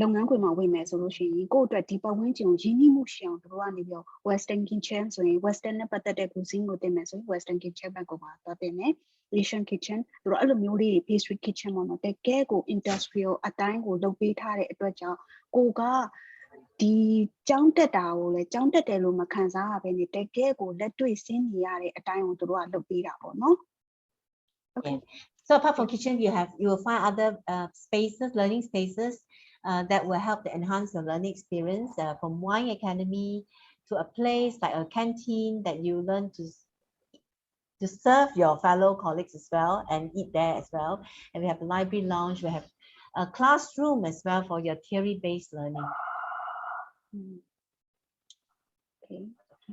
လုပ်ငန်းခွင်မှာဝင်မယ်ဆိုလို့ရှိရင်ကိုယ့်အတွက်ဒီပတ်ဝန်းကျင်ကိုရင်းနှီးမှုရှိအောင်သူတို့ကနေပြီးတော့ Western kitchen ဆိုရင် Western နဲ့ပတ်သက်တဲ့ cuisine ကိုတင်မယ်ဆိုရင် Western kitchen ဘက်ကိုပါသွားတင်မယ် Asian kitchen သူတို့အဲ့လိုမျိုးလေး pastry kitchen ပေါ့နော်တကယ်ကို industrial အတိုင်းကိုလုပ်ပေးထားတဲ့အတွက်ကြောင့်ကိုကဒီကြောင်းတက်တာကိုလည်းကြောင်းတက်တယ်လို့မခံစားရဘဲနဲ့တကယ်ကိုလက်တွေ့ဆင်းနေရတဲ့အတိုင်းကိုသူတို့ကလုပ်ပေးတာပေါ့နော် Okay. So apart from kitchen, you will find other spaces, learning spaces that will help to enhance your learning experience. From wine academy to a place like a canteen that you learn to serve your fellow colleagues as well and eat there as well. And we have the library lounge. We have a classroom as well for your theory-based learning. Okay.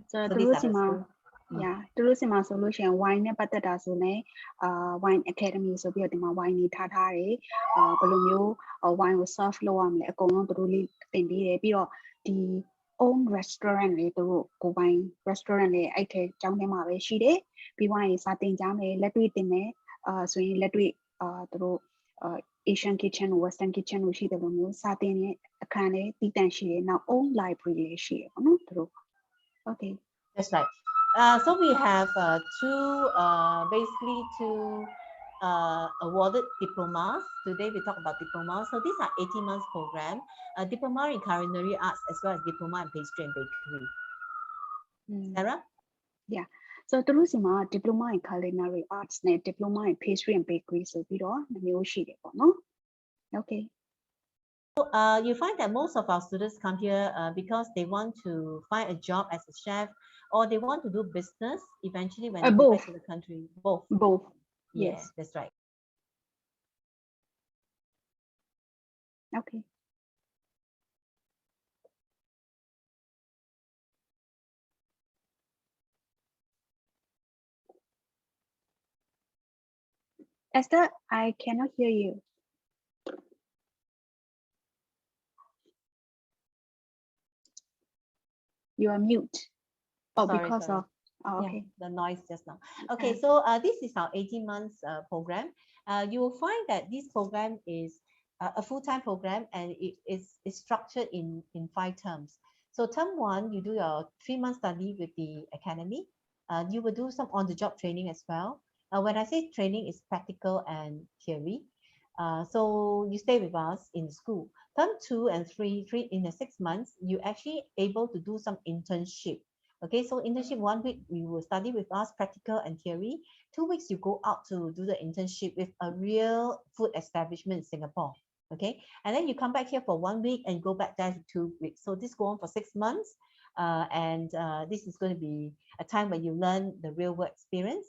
So these are the school. Yeah, သူတို့စီမှာဆိုလို့ရှိရင် wine နဲ့ပတ်သက်တာဆိုလည်းwine academy ဆိုပြီးတော့ဒီမှာ wine တွေထားတယ်ဘယ်လိုမျိုး wine ကို serve လုပ်ရမလဲအကုန်လုံးသူတို့လေးသင်ပေးတယ်ပြီးတော့ဒီ own restaurant လေးသူတို့ကိုယ်ပိုင် restaurant လေးအဲ့ထဲကျောင်းထဲမှာပဲရှိတယ်ပြီးွားရင်စာသင်ကြားမယ်လက်တွေ့သင်မယ်ဆိုရင်လက်တွေ့သူတို့Asian kitchen ou Western kitchen ကိုရှိတယ်လို့မျိုးစာသင်တဲ့အခန်းလေးတည်တံ့ရှိတယ်နောက် own library လေးရှိတယ်ပေါ့နော်သူတို့ Okay, that's right. So we have basically two awarded diplomas. Today we talk about diplomas. So these are 18 months program, diploma in culinary arts as well as diploma in pastry and bakery. Sarah? Yeah. So သူတို့စီမှာ diploma in culinary arts နဲ့ diploma in pastry and bakery ဆိုပြီးတော့မျိုးရှိတယ်ပေါ့နော် Okay. So you find that most of our students come here because they want to find a job as a chef or they want to do business eventually when they go back to the country. Both. Yes, that's right. Okay. Esther, I cannot hear you. You are mute. Oh, Sorry, because sorry. of okay. Yeah, the noise just now. Okay, so this is our 18 months program. You will find that this program is a full-time program and it is structured in 5 terms. So term 1, you do your 3-month study with the academy. You will do some on-the-job training as well. When I say training, it's practical and theory. So you stay with us in school. Term 2 and 3 in the 6 months, you actually able to do some internship. Okay, so internship 1 week, you will study with us practical and theory. 2 weeks, you go out to do the internship with a real food establishment in Singapore. Okay, and then you come back here for 1 week and go back there for 2 weeks. So this go on for 6 months. And this is going to be a time when you learn the real world experience.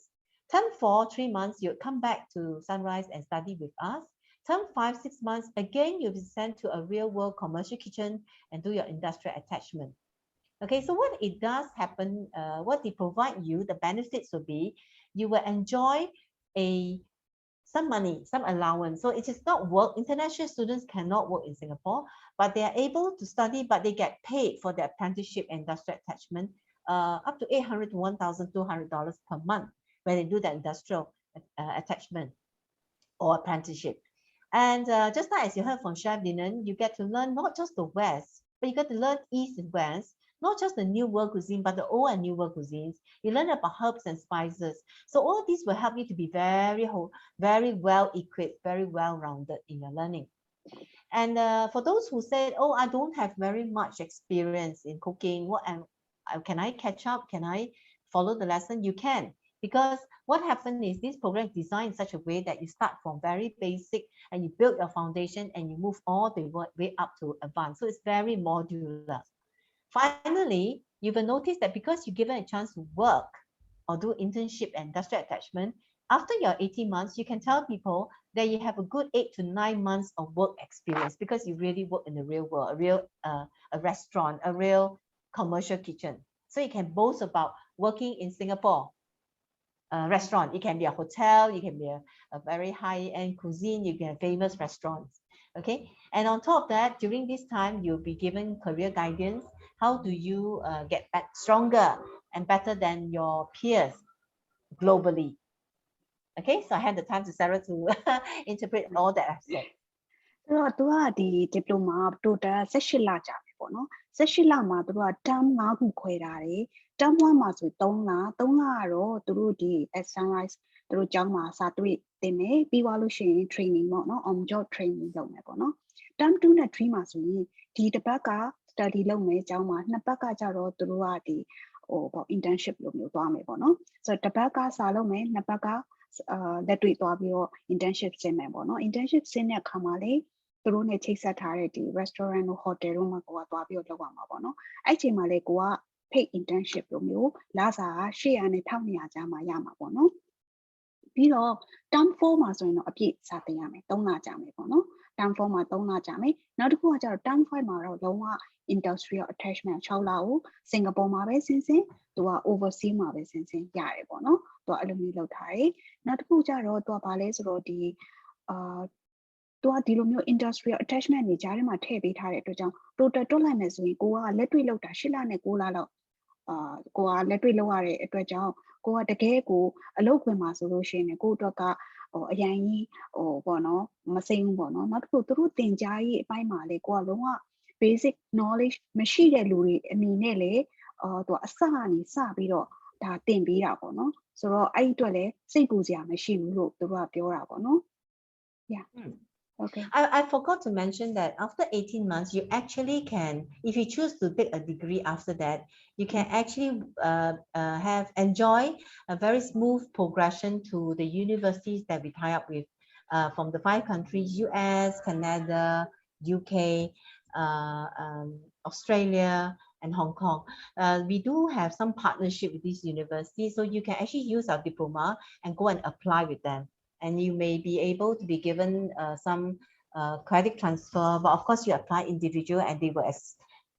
Term 4, 3 months, you come back to Sunrise and study with us. Term 5, 6 months, again, you'll be sent to a real world commercial kitchen and do your industrial attachment. Okay, so what it does happen, what they provide you, the benefits will be, you will enjoy some money, some allowance. So it is not work. International students cannot work in Singapore, but they are able to study, but they get paid for their apprenticeship and industrial attachment, up to $800 to $1,200 per month when they do the industrial attachment or apprenticeship. And just like as you heard from Chef Dinan, you get to learn not just the West, but you get to learn East and West, not just the new world cuisine, but the old and new world cuisines. You learn about herbs and spices. So all these will help you to be very well equipped, very well rounded in your learning. And for those who said, oh, I don't have very much experience in cooking, can I catch up? Can I follow the lesson? You can, because what happened is this program is designed in such a way that you start from very basic and you build your foundation and you move all the way up to advanced. So it's very modular. Finally, you will notice that because you're given a chance to work or do internship and industrial attachment, after your 18 months, you can tell people that you have a good 8 to 9 months of work experience because you really work in the real world, a restaurant, a real commercial kitchen. So you can boast about working in Singapore. Restaurant, it can be a hotel, it can be a very high-end cuisine, you can have famous restaurants. Okay, and on top of that, during this time, you'll be given career guidance. How do you get back stronger and better than your peers globally? Okay, so I hand the time to Sarah to interpret all that I've said. ဆိုတော့သူကဒီ diploma total 18လကြာပြီပေါ့နော်18လမှာသူတို့က term 5ခုခွဲထားတယ် term 1မှာဆို3လကတော့သူတို့ဒီ At-Sunrice သူတို့ကျောင်းမှာစာတွေ့တင်တယ်ပြီးသွားလို့ရှိရင် training ပေါ့နော် on job training လုပ်မယ်ပေါ့နော် term 2နဲ့3မှာဆိုရင်ဒီတစ်ပတ်က study လုပ်မယ်ကျောင်းမှာနှစ်ပတ်ကကြတော့သူတို့ကဒီပေါ့ internship လိုမျိုးသွားမယ်ပေါ့နော်ဆိုတော့တစ်ပတ်ကစာလုပ်မယ်နှစ်ပတ်ကလက်တွေ့သွားပြီးတော့ internship ဆင်းမယ်ပေါ့နော် internship ဆင်းတဲ့အခါမှာလေသူတို့နဲ့ချိတ်ဆက်ထားတဲ့ဒီ restaurant တို့ hotel တို့မှာကိုကသွားပြီးတော့လုပ်ရမှာပေါ့နော်အဲ့ချိန်မှာလေကိုက paid internship လိုမျိုးလစာ800နဲ့1200ကြားမှာရမှာပေါ့နော်ပြီးတော့ term 4မှာဆိုရင်တော့အပြည့်စာသင်ရမယ်3လကြာမယ်ပေါ့နော် term 4မှာ3လကြာမယ်နောက်တစ်ခုကကျတော့ term 5မှာတော့လုံးဝ industrial attachment 6လကိုစင်ကာပူမှာပဲဆင်းသူက overseas မှာပဲဆင်းရတယ်ပေါ့နော်သူကအဲ့လိုမျိုးလုပ်ထားတယ်နောက်တစ်ခုကျတော့သူကဘာလဲဆိုတော့ဒီသူကဒီလိုမျိုး industrial attachment တွေကြားထဲမှာထည့်ပေးထားတဲ့အတွက်ကြောင့် total တွက်လိုက်မယ်ဆိုရင်ကိုကလက်တွေ့လုပ်တာ8လနဲ့9လလောက်ကိုကလက်တွေ့လုပ်ရတဲ့အတွက်ကြောင့်ကိုကတကယ်ကိုအလုပ်ခွင်မှာဆိုလို့ရှိရင်ကိုအတွက်ကအရင်ကြီးပေါ့နော်မစိမ့်ဘူးပေါ့နော်နောက်တစ်ခုသူတို့သင်ကြားရေးအပိုင်းမှာလေကိုကလုံးဝ basic knowledge မရှိတဲ့လူတွေအနေနဲ့လေသူကအစကနေစပြီးတော့ဒါသင်ပေးတာပေါ့နော်ဆိုတော့အဲ့ဒီအတွက်လည်းစိတ်ပူစရာမရှိဘူးလို့သူတို့ကပြောတာပေါ့နော် yeah Okay. I forgot to mention that after 18 months, you actually can, if you choose to take a degree after that, you can actually enjoy a very smooth progression to the universities that we tie up with from the 5 countries, US, Canada, UK, Australia, and Hong Kong. We do have some partnership with these universities, so you can actually use our diploma and go and apply with them. And you may be able to be given some credit transfer, but of course you apply individual and they will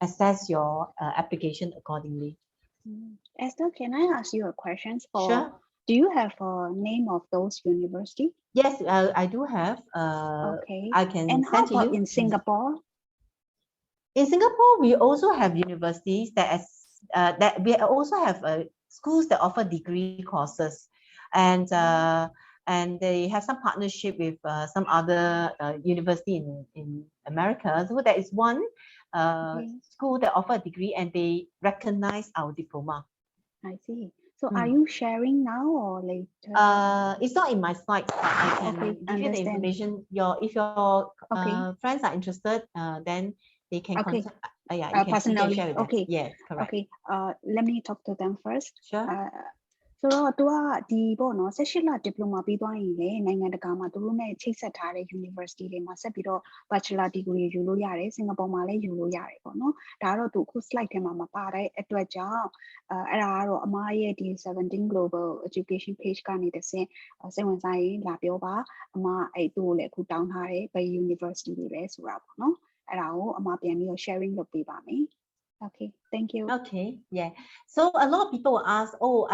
assess your application accordingly. Esther, can I ask you a question? Sure. Do you have a name of those universities? Yes, I do have. Okay. I can And how send to about you. in Singapore? In Singapore, we also have universities that we also have schools that offer degree courses, and they have some partnership with some other university in America. So there is one school that offer a degree and they recognize our diploma. I see. So are you sharing now or later? It's not in my slides, but I can give you the information. If your friends are interested, then they can contact. Yeah, you can share with them. Okay. Yes, correct. Okay. Let me talk to them first. Sure. So သူကဒီပေါ့နော်18လ diploma ပြီးသွားရင်လေနိုင်ငံတကာမှာသူတို့နဲ့ချိတ်ဆက်ထားတဲ့ university တွေမှာဆက်ပြီးတော့ bachelor degree ယူလို့ရတယ်စင်ကာပူမှာလည်းယူလို့ရတယ်ပေါ့နော်ဒါကတော့သူအခု slide ထဲမှာမပါတဲ့အတွက်ကြောင့်အဲ့ဒါကတော့အမရဲ့ဒီ17 global education page ကနေတဆင့်စိတ်ဝင်စားရင်လာပြောပါအမအဲ့သူ့ကိုလည်းအခုတောင်းထားတယ်ဘယ် university တွေလဲဆိုတာပေါ့နော်အဲ့ဒါကိုအမပြန်ပြီးတော့ sharing လုပ်ပေးပါမယ်Okay, thank you. Okay, yeah. So a lot of people will ask, oh,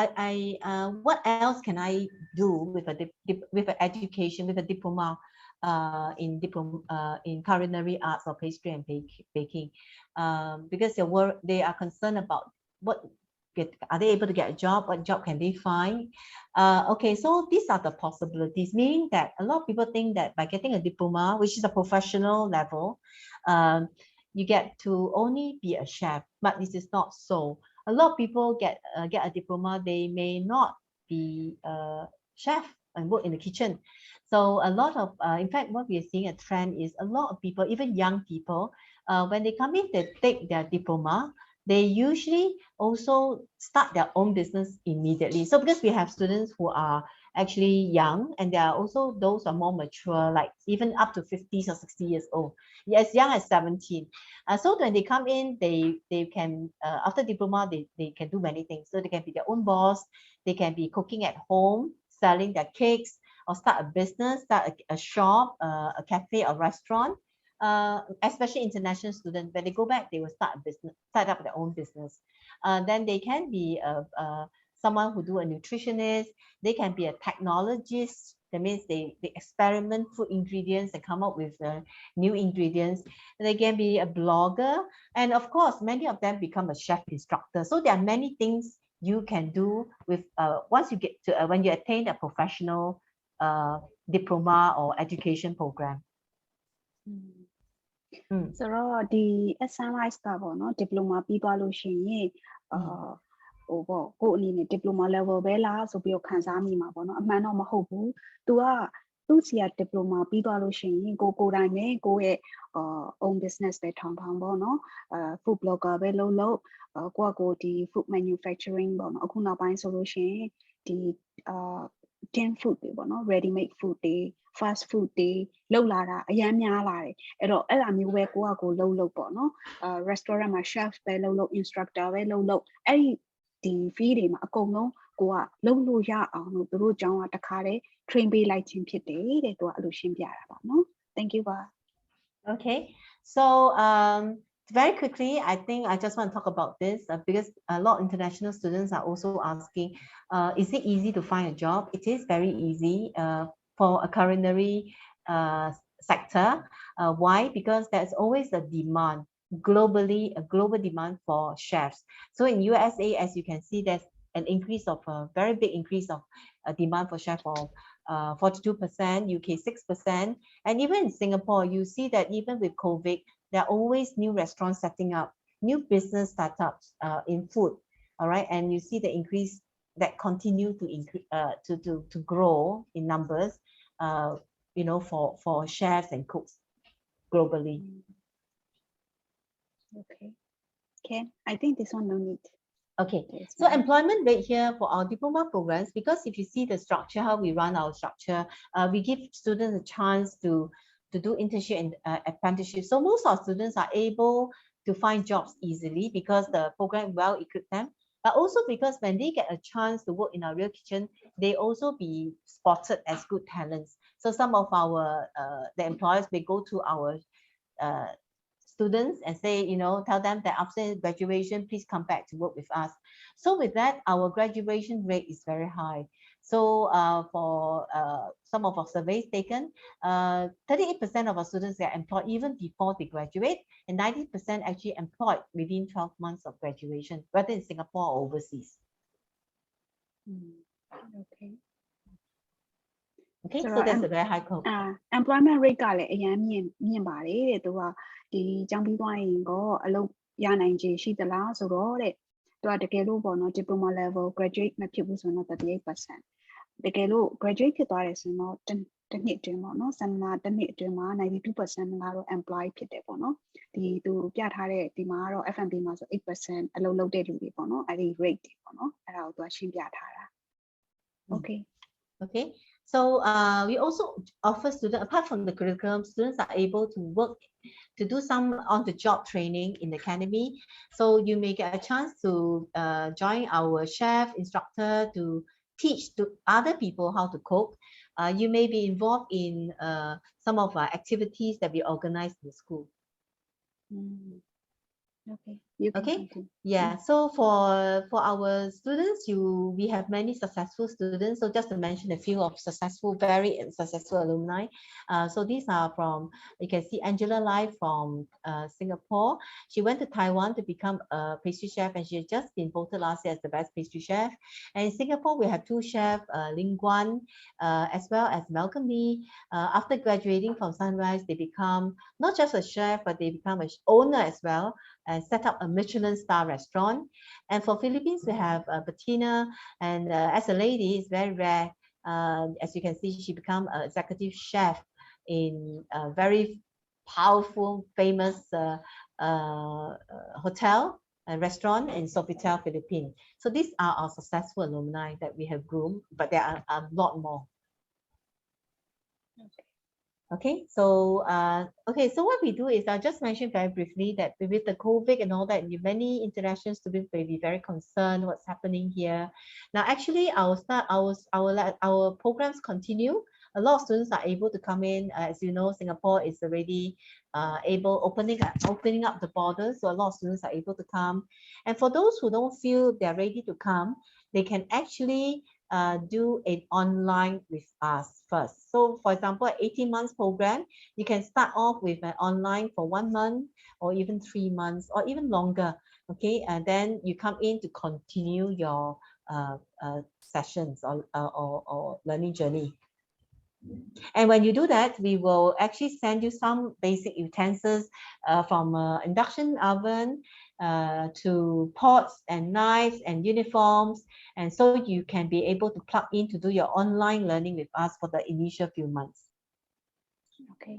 what else can I do with an education, with a diploma in culinary arts or pastry and baking? Because they are concerned about are they able to get a job? What job can they find? Okay, so these are the possibilities, meaning that a lot of people think that by getting a diploma, which is a professional level, you get to only be a chef, but this is not so. A lot of people get a diploma, they may not be a chef and work in the kitchen. So a lot of, in fact, what we are seeing a trend is a lot of people, even young people, when they come in, they take their diploma, they usually also start their own business immediately. So because we have students who are actually young and there are also those who are more mature, like even up to 50s or 60 years old, as young as 17. So when they come in, they can, after diploma, they can do many things. So they can be their own boss, they can be cooking at home, selling their cakes, or start a business, start a shop, a cafe, a restaurant. Especially international students, when they go back, they will start a business, start up their own business. Then they can be someone who do a nutritionist. They can be a technologist. That means they experiment food ingredients and come up with new ingredients. They can be a blogger, and of course, many of them become a chef instructor. So there are many things you can do with once you get to when you attain a professional diploma or education program. ဆိုတော့ဒီ At-Sunrice ကပေါ့နော် diploma ပြီးသွားလို့ရှိရင်ဟိုပေါ့ကို့အနေနဲ့ diploma level ပဲလားဆိုပြီးတော့ခံစားမိမှာပေါ့နော်အမှန်တော့မဟုတ်ဘူး तू ကသူ့စီက diploma ပြီးသွားလို့ရှိရင်ကိုယ်တိုင်ပဲကိုယ့်ရဲ့own business ပဲထောင်ပေါ့နော်food blogger ပဲလုပ်ကိုယ့်ဒီ food manufacturing ပေါ့နော်အခုနောက်ပိုင်းဆိုလို့ရှိရင်ဒီ tin food တွေပေါ့နော် ready made food တွေ fast food တွေလောက်လာတာအများများလာတယ်အဲ့တော့အဲ့လိုမျိုးပဲကိုယ့်အကိုလုပ်ပေါ့နော်restaurant မှာ chef ပဲလုပ် instructor ပဲလုပ်အဲ့ဒီ field တွေမှာအကုန်လုံးကိုကလုပ်လို့ရအောင်လို့သူတို့အကြောင်းကတခါတည်း train ပေးလိုက်ခြင်းဖြစ်တယ်တဲ့သူကအဲ့လိုရှင်းပြတာပါနော် thank you ပါ Okay, so very quickly, I think I just want to talk about this because a lot of international students are also asking, is it easy to find a job? It is very easy for a culinary sector. Why? Because there's always a demand globally, a global demand for chefs. So in USA, as you can see, there's an increase of a very big increase of demand for chef of 42%, UK 6%, and even in Singapore, you see that even with COVID, there are always new restaurants setting up, new business startups in food. All right, and you see the increase that continue to increase to grow in numbers you know, for chefs and cooks globally. Okay, I think this one no need. Okay, Yes, so ma'am. employment rate here for our diploma programs, because if you see the structure, how we run our structure, we give students a chance to do internship and apprenticeship. So most of our students are able to find jobs easily because the program well equipped them, but also because when they get a chance to work in our real kitchen, they also be spotted as good talents. So some of our the employers may go to our students and say, you know, tell them that after graduation, please come back to work with us. So with that, our graduation rate is very high. So for some of our surveys taken, 38% of our students are employed even before they graduate, and 90% actually employed within 12 months of graduation, whether in Singapore or overseas. Okay. Okay, so that's a very high code. Employment rate ကလည်းအရင်မြင့်ပါတယ်တဲ့သူကဒီကျောင်းပြီးသွားရင်ကိုအလုပ်ရနိုင်ခြေရှိသလားဆိုတော့တဲ့သူကတကယ်လို့ပေါ့နော် diploma level graduate မဖြစ်ဘူးဆိုတော့ 38% တကယ်လို့ graduate ဖြစ်သွားတယ်ဆိုတော့တစ်နှစ်အတွင်းပေါ့နော် seminar တစ်နှစ်အတွင်းမှာ 92% ကတော့ employee ဖြစ်တယ်ပေါ့နော်ဒီသူပြထားတဲ့ဒီမှာကတော့ F&B မှာဆို 8% အလုပ်လုပ်တဲ့လူတွေပေါ့နော်အဲ့ဒီ rate တွေပေါ့နော်အဲ့ဒါကိုသူကရှင်းပြထားတာ Okay. Okay, so we also offer students, apart from the curriculum, students are able to work, to do some on-the-job training in the academy. So you may get a chance to join our chef instructor to teach to other people how to cook. You may be involved in some of our activities that we organize in the school. Okay. You can Okay. continue. Yeah. So for our students, we have many successful students. So just to mention a few of successful, very successful alumni. So these are from, you can see Angela Lai from Singapore. She went to Taiwan to become a pastry chef, and she has just been voted last year as the best pastry chef. And in Singapore, we have two chefs, Ling Guan, as well as Malcolm Lee. After graduating from Sunrise, they become not just a chef, but they become an owner as well, and set up a Michelin star restaurant. And for Philippines, we have Bettina, and as a lady, it's very rare. As you can see, she became an executive chef in a very powerful, famous hotel and restaurant in Sofitel, Philippines. So these are our successful alumni that we have groomed, but there are a lot more. Okay, so so what we do is, I'll just mention very briefly that with the COVID and all that, many international students may be very concerned what's happening here. Now, actually, our programs continue. A lot of students are able to come in. As you know, Singapore is already opening up the borders, so a lot of students are able to come. And for those who don't feel they're ready to come, they can actually do an online with us first. So for example, 18 months program, you can start off with an online for 1 month or even 3 months or even longer. Okay, and then you come in to continue your sessions or learning journey. And when you do that, we will actually send you some basic utensils from induction oven to pots and knives and uniforms. And so you can be able to plug in to do your online learning with us for the initial few months.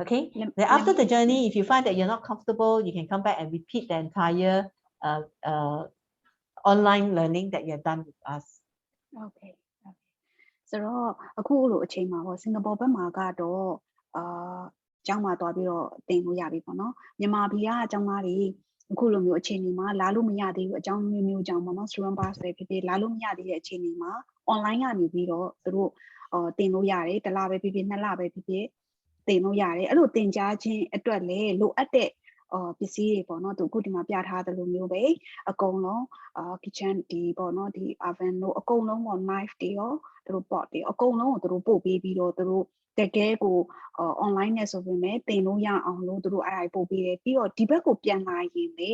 Okay. Then after the journey, if you find that you're not comfortable, you can come back and repeat the entire online learning that you've done with us. Okay. ဆိုတော့အခုလိုအချိန်မှာပေါ့စင်ကာပူဘက်မှာကတော့ကျောင်းမှာတွားပြီးတော့သင်လို့ရပြီပေါ့နော်မြန်မာပြည်ကအကျောင်းသားတွေအခုလိုမျိုးအခြေအနေမှာလာလို့မရသေးဘူးအကြောင်းမျိုးမျိုးကြောင့်ပေါ့နော် student pass ပဲဖြစ်ဖြစ်လာလို့မရသေးတဲ့အခြေအနေမှာ online ကနေပြီးတော့သူတို့သင်လို့ရတယ်တစ်လပဲဖြစ်ဖြစ်နှစ်လပဲဖြစ်ဖြစ်သင်လို့ရတယ်အဲ့လိုသင်ကြားခြင်းအတွက်လည်းလိုအပ်တဲ့ပစ္စည်းတွေပေါ့နော်သူအခုဒီမှာပြထားတယ်လို့မျိုးပဲအကုန်လုံးkitchen ဒီပေါ့နော်ဒီ oven တို့အကုန်လုံးပေါ့ knife တွေရောသူတို့ pot တွေအကုန်လုံးကိုသူတို့ပို့ပေးပြီးတော့သူတို့တကယ်ကိုonline နဲ့ဆိုပေမဲ့သင်လို့ရအောင်လို့သူတို့အဲ့ဒါပို့ပေးတယ်ပြီးတော့ဒီဘက်ကိုပြန်လာရင်လေ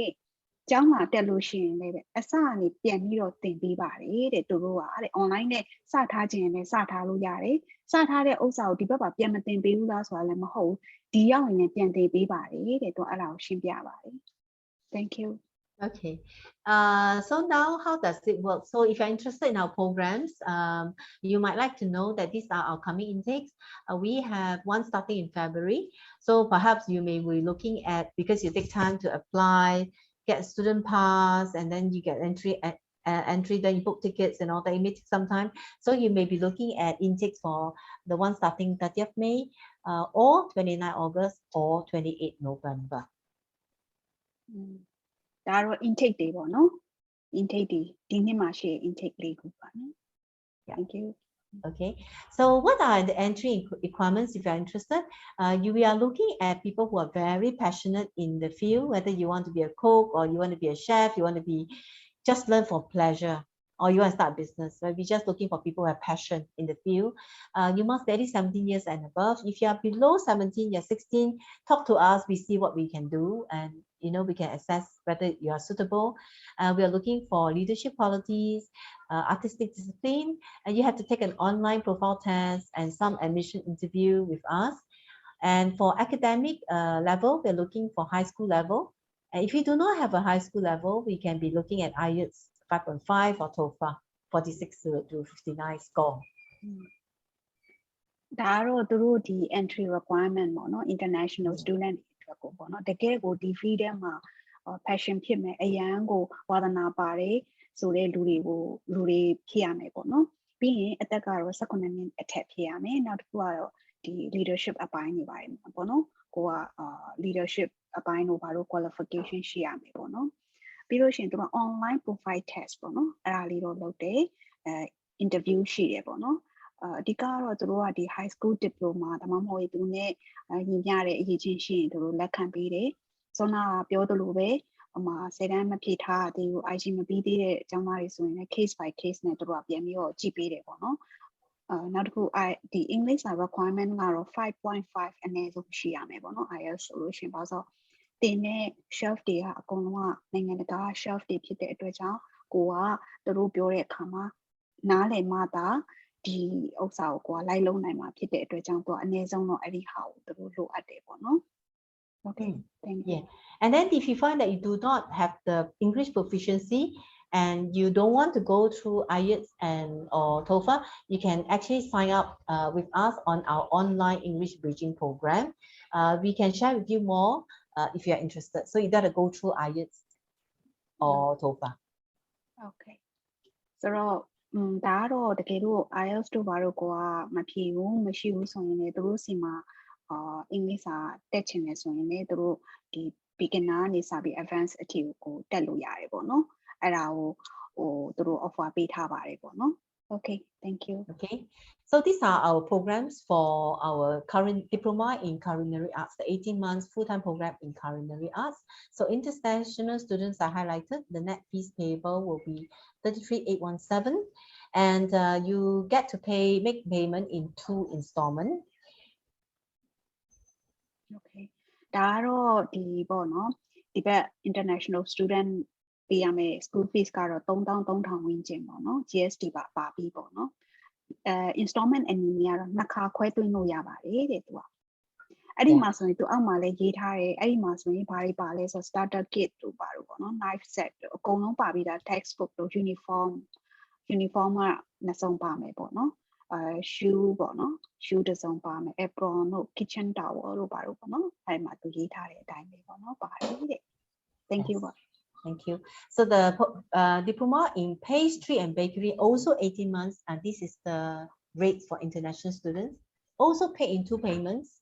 ကျောင်းမှာတက်လို့ရှိရင်လည်းအစကနေပြန်ပြီးတော့သင်ပေးပါတယ်တဲ့သူတို့ကတဲ့ online နဲ့စထားခြင်းနဲ့စထားလို့ရတယ်စထားတဲ့ဥစ္စာကိုဒီဘက်မှာပြန်မသင်ပေးဘူးလားဆိုတာလည်းမဟုတ်ဒီရောက်ရင်ပြန်သင်ပေးပါတယ်တဲ့သူအဲ့ဒါကိုရှင်းပြပါတယ် Thank you Okay. So now how does it work? So if you're interested in our programs, you might like to know that these are our coming intakes. We have one starting in February. So perhaps you may be looking at, because you take time to apply, get student pass, and then you get entry, then you book tickets and all that. It may take some time. So you may be looking at intakes for the one starting 30th May, or 29 August, or 28 November. ဒါတော့ intake တွေပေါ့နော် intake တွေဒီနှစ်မှာရှိတဲ့ intake လေးခုပါနော် Thank you. Okay, so what are the entry requirements if you're interested? We are looking at people who are very passionate in the field, whether you want to be a cook or you want to be a chef, you want to be just learn for pleasure, or you want to start a business. Right? We're just looking for people who have passion in the field. You must be at least 17 years and above. If you are below 17, you're 16, talk to us. We see what we can do, and we can assess whether you are suitable. We are looking for leadership qualities, artistic discipline, and you have to take an online profile test and some admission interview with us. And for academic level, we're looking for high school level. And if you do not have a high school level, we can be looking at IELTS 5.5 or TOEFL 46 to 59 score. ဒါကတော့သူတို့ဒီ entry requirement ပေါ့နော် international student တွေအတွက်ကိုပေါ့နော်တကယ်ကိုဒီ field ထဲမှာ passion ဖြစ်မယ်အရန်ကိုဝါသနာပါတယ်ဆိုတဲ့လူတွေဖြစ်ရမယ်ပေါ့နော်ပြီးရင်အသက်ကတော့18နှစ်အထက်ဖြစ်ရမယ်နောက်တစ်ခုကတော့ဒီ leadership အပိုင်းတွေပါတယ်ပေါ့နော်ကိုကleadership အပိုင်းတို့ဘာလို့ qualification ရှိရမယ်ပေါ့နော်ပြီးလို့ရှိရင်သူက online profile test ပေါ့နော်အဲ့ဒါလေးတော့လုပ်တယ်interview ရှိတယ်ပေါ့နော်အဓိကတော့သူတို့ကဒီ high school diploma ဒါမှမဟုတ်သူနဲ့ညီမျှတဲ့အရေးချင်းရှိရင်သူတို့လက်ခံပေးတယ်ဆိုတော့ပြောသလိုပဲ10တန်းမဖြည့်ထားသေးဘူး IG မပြီးသေးတဲ့အကြောင်းသားတွေဆိုရင်လည်း case by case နဲ့သူတို့ကပြန်ပြီးတော့ကြည့်ပေးတယ်ပေါ့နော်နောက်တစ်ခုဒီ English requirement ကတော့ 5.5 အနည်းဆုံးရှိရမယ်ပေါ့နော် IELTS ဆိုလို့ရှိရင်ဘာလို့တင်တဲ့ chef တွေကအကုန်လုံးကနိုင်ငံတကာ chef တွေဖြစ်တဲ့အတွက်ကြောင့်ကိုကသူတို့ပြောတဲ့အခါမှာနားလည်မှသာဒီဥစ္စာကိုကိုကလိုက်လုံးနိုင်မှာဖြစ်တဲ့အတွက်ကြောင့်သူကအနည်းဆုံးတော့အဲ့ဒီဟာကိုသူတို့လိုအပ်တယ်ပေါ့နော် Okay, thank you. Yeah, and then if you find that you do not have the English proficiency and you don't want to go through IELTS or TOEFL, you can actually sign up with us on our online English bridging program. We can share with you more if you are interested. So you got to go through IELTS or TOEFL. Okay. So ဒါကတော့တကယ်လို့ IELTS တို့ဘာလို့ကိုကမဖြေဘူးမရှိဘူးဆိုရင်လည်းသူတို့စီမှာအင်္ဂလိပ်စာတက်ချင်တယ်ဆိုရင်လည်းသူတို့ဒီ beginner နေစပြီး advanced အထိကိုတက်လို့ရတယ်ပေါ့နော်အဲ့ဒါကိုသူတို့ offer ပေးထားပါတယ်ပေါ့နော် Okay, thank you. Okay, so these are our programs for our current diploma in culinary arts, the 18 months full-time program in culinary arts. So international students are highlighted. The net fees payable will be 33,817, and you get to make payment in 2 installments. Okay, ဒါကတော့ဒီပေါ့နော်ဒီဘက် international student ပေးရမယ် school fees ကတော့3300ဝန်းကျင်ပေါ့နော် GST ပါပြီးပေါ့နော်installment အနေနဲ့ကတော့နှစ်ခါခွဲသွင်းလို့ရပါတယ်တဲ့သူကအဲ့ဒီမှာဆိုရင်သူအောက်မှာလည်းရေးထားတယ်အဲ့ဒီမှာဆိုရင်ဘာတွေပါလဲဆို starter kit တို့ပါတော့ပေါ့နော် knife set တို့အကုန်လုံးပါပြီးသား textbook တို့ uniform ကနှစ်စုံပါမယ်ပေါ့နော်shoe ပေါ့နော် shoe တစ်စုံပါမယ် apron တို့ kitchen towel တို့ပါတော့ပေါ့နော်အဲ့မှာသူရေးထားတဲ့အတိုင်းပဲပေါ့နော်ပါတယ်တဲ့ Thank you. Thank you. So the diploma in pastry and bakery also 18 months, and this is the rate for international students. Also pay in 2 payments.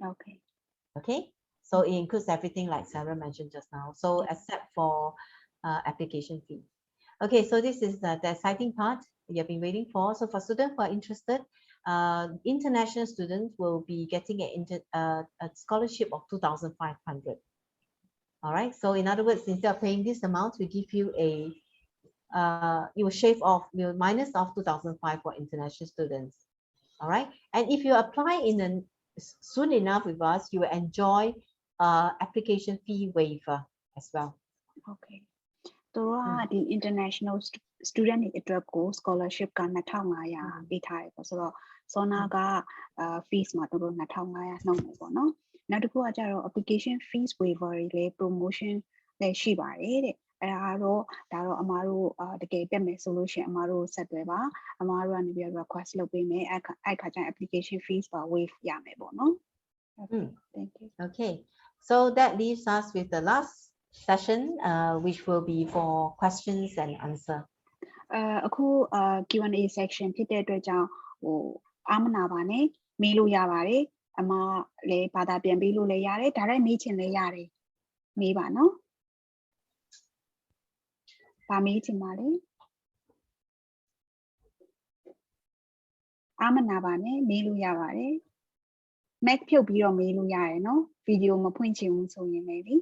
Okay. Okay. So it includes everything like Sarah mentioned just now. So except for application fee. Okay. So this is the exciting part you have been waiting for. So for students who are interested, international students will be getting a scholarship of 2,500. All right. So in other words, instead of paying this amount, we give you you will shave off, you will minus off 2,500 for international students. All right. And if you apply soon enough with us, you will enjoy application fee waiver as well. Okay. သူကဒီ international student တွေအတွက်ကို scholarship က2500ပေးထားတယ်ပေါ့ဆိုတော့ Sona က fees မှာသူတို့2500နှုတ်နေပေါ့နော် နောက်တစ်ခုကကြတော့ application fees waiver တွေလည်း promotion လည်းရှိပါတယ်တဲ့အဲ့ဒါကတော့အမားတို့တကယ်တက်မယ်ဆိုလို့ရှိရင်အမားတို့ဆက်သွယ်ပါအမားတို့ကနေပြီး request လုပ်ပေးမယ်အဲ့ခါကျရင် application fees ပါ waive ရမယ်ပေါ့နော် Thank you. Okay, so that leaves us with the last session, which will be for questions and answer. အခု Q&A section ဖြစ်တဲ့အတွက်ကြောင့်အားမနာပါနဲ့မေးလို့ရပါတယ်အမလည်းဘာသာပြန်ပေးလို့လည်းရတယ်ဒါတိုင်းမေးချင်လည်းရတယ်မေးပါနော်ဘာမေးချင်ပါလဲအားမနာပါနဲ့မေးလို့ရပါတယ် Mac ဖြုတ်ပြီးတော့မေးလို့ရတယ်နော်ဗီဒီယိုမဖွင့်ချင်ဘူးဆိုရင်လည်းလေ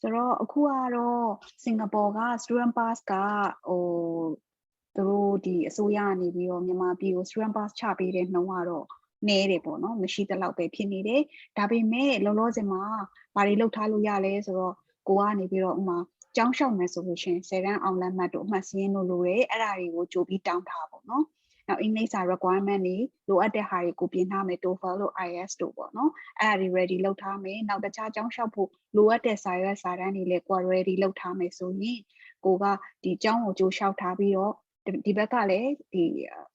ဆိုတော့အခုကတော့စင်ကာပူက student pass ကသူတို့ဒီအစိုးရကနေပြီးတော့မြန်မာပြည်ကို student pass ချပေးတဲ့နှုန်းကတော့နည်းတယ်ပေါ့နော်မရှိတဲ့လောက်ပဲဖြစ်နေတယ်ဒါပေမဲ့လောလောဆယ်မှာဘာတွေလုပ်ထားလို့ရလဲဆိုတော့ကိုကနေပြီးတော့ဥမာကျောင်းလျှောက်မယ်ဆိုလို့ရှိရင်10တန်းအောင်လက်မှတ်တို့အမှတ်စရင်းတို့လိုတယ်အဲ့ဒါတွေကိုကြိုပြီးတောင်းထားပေါ့နော်နောက်အင်္ဂလိပ်စာ requirement တွေလိုအပ်တဲ့ဟာတွေကိုပြင်ထားမယ် TOEFL လို့ IELTS တို့ပေါ့နော်အဲ့ဒါတွေ ready လုပ်ထားမယ်နောက်တခြားကျောင်းလျှောက်ဖို့လိုအပ်တဲ့စာရွက်စာတမ်းတွေလည်းကိုယ် ready လုပ်ထားမယ်ဆိုရင်ကိုကဒီကျောင်းကိုကြိုလျှောက်ထားပြီးတော့ဒီဘက်ကလည်းဒီ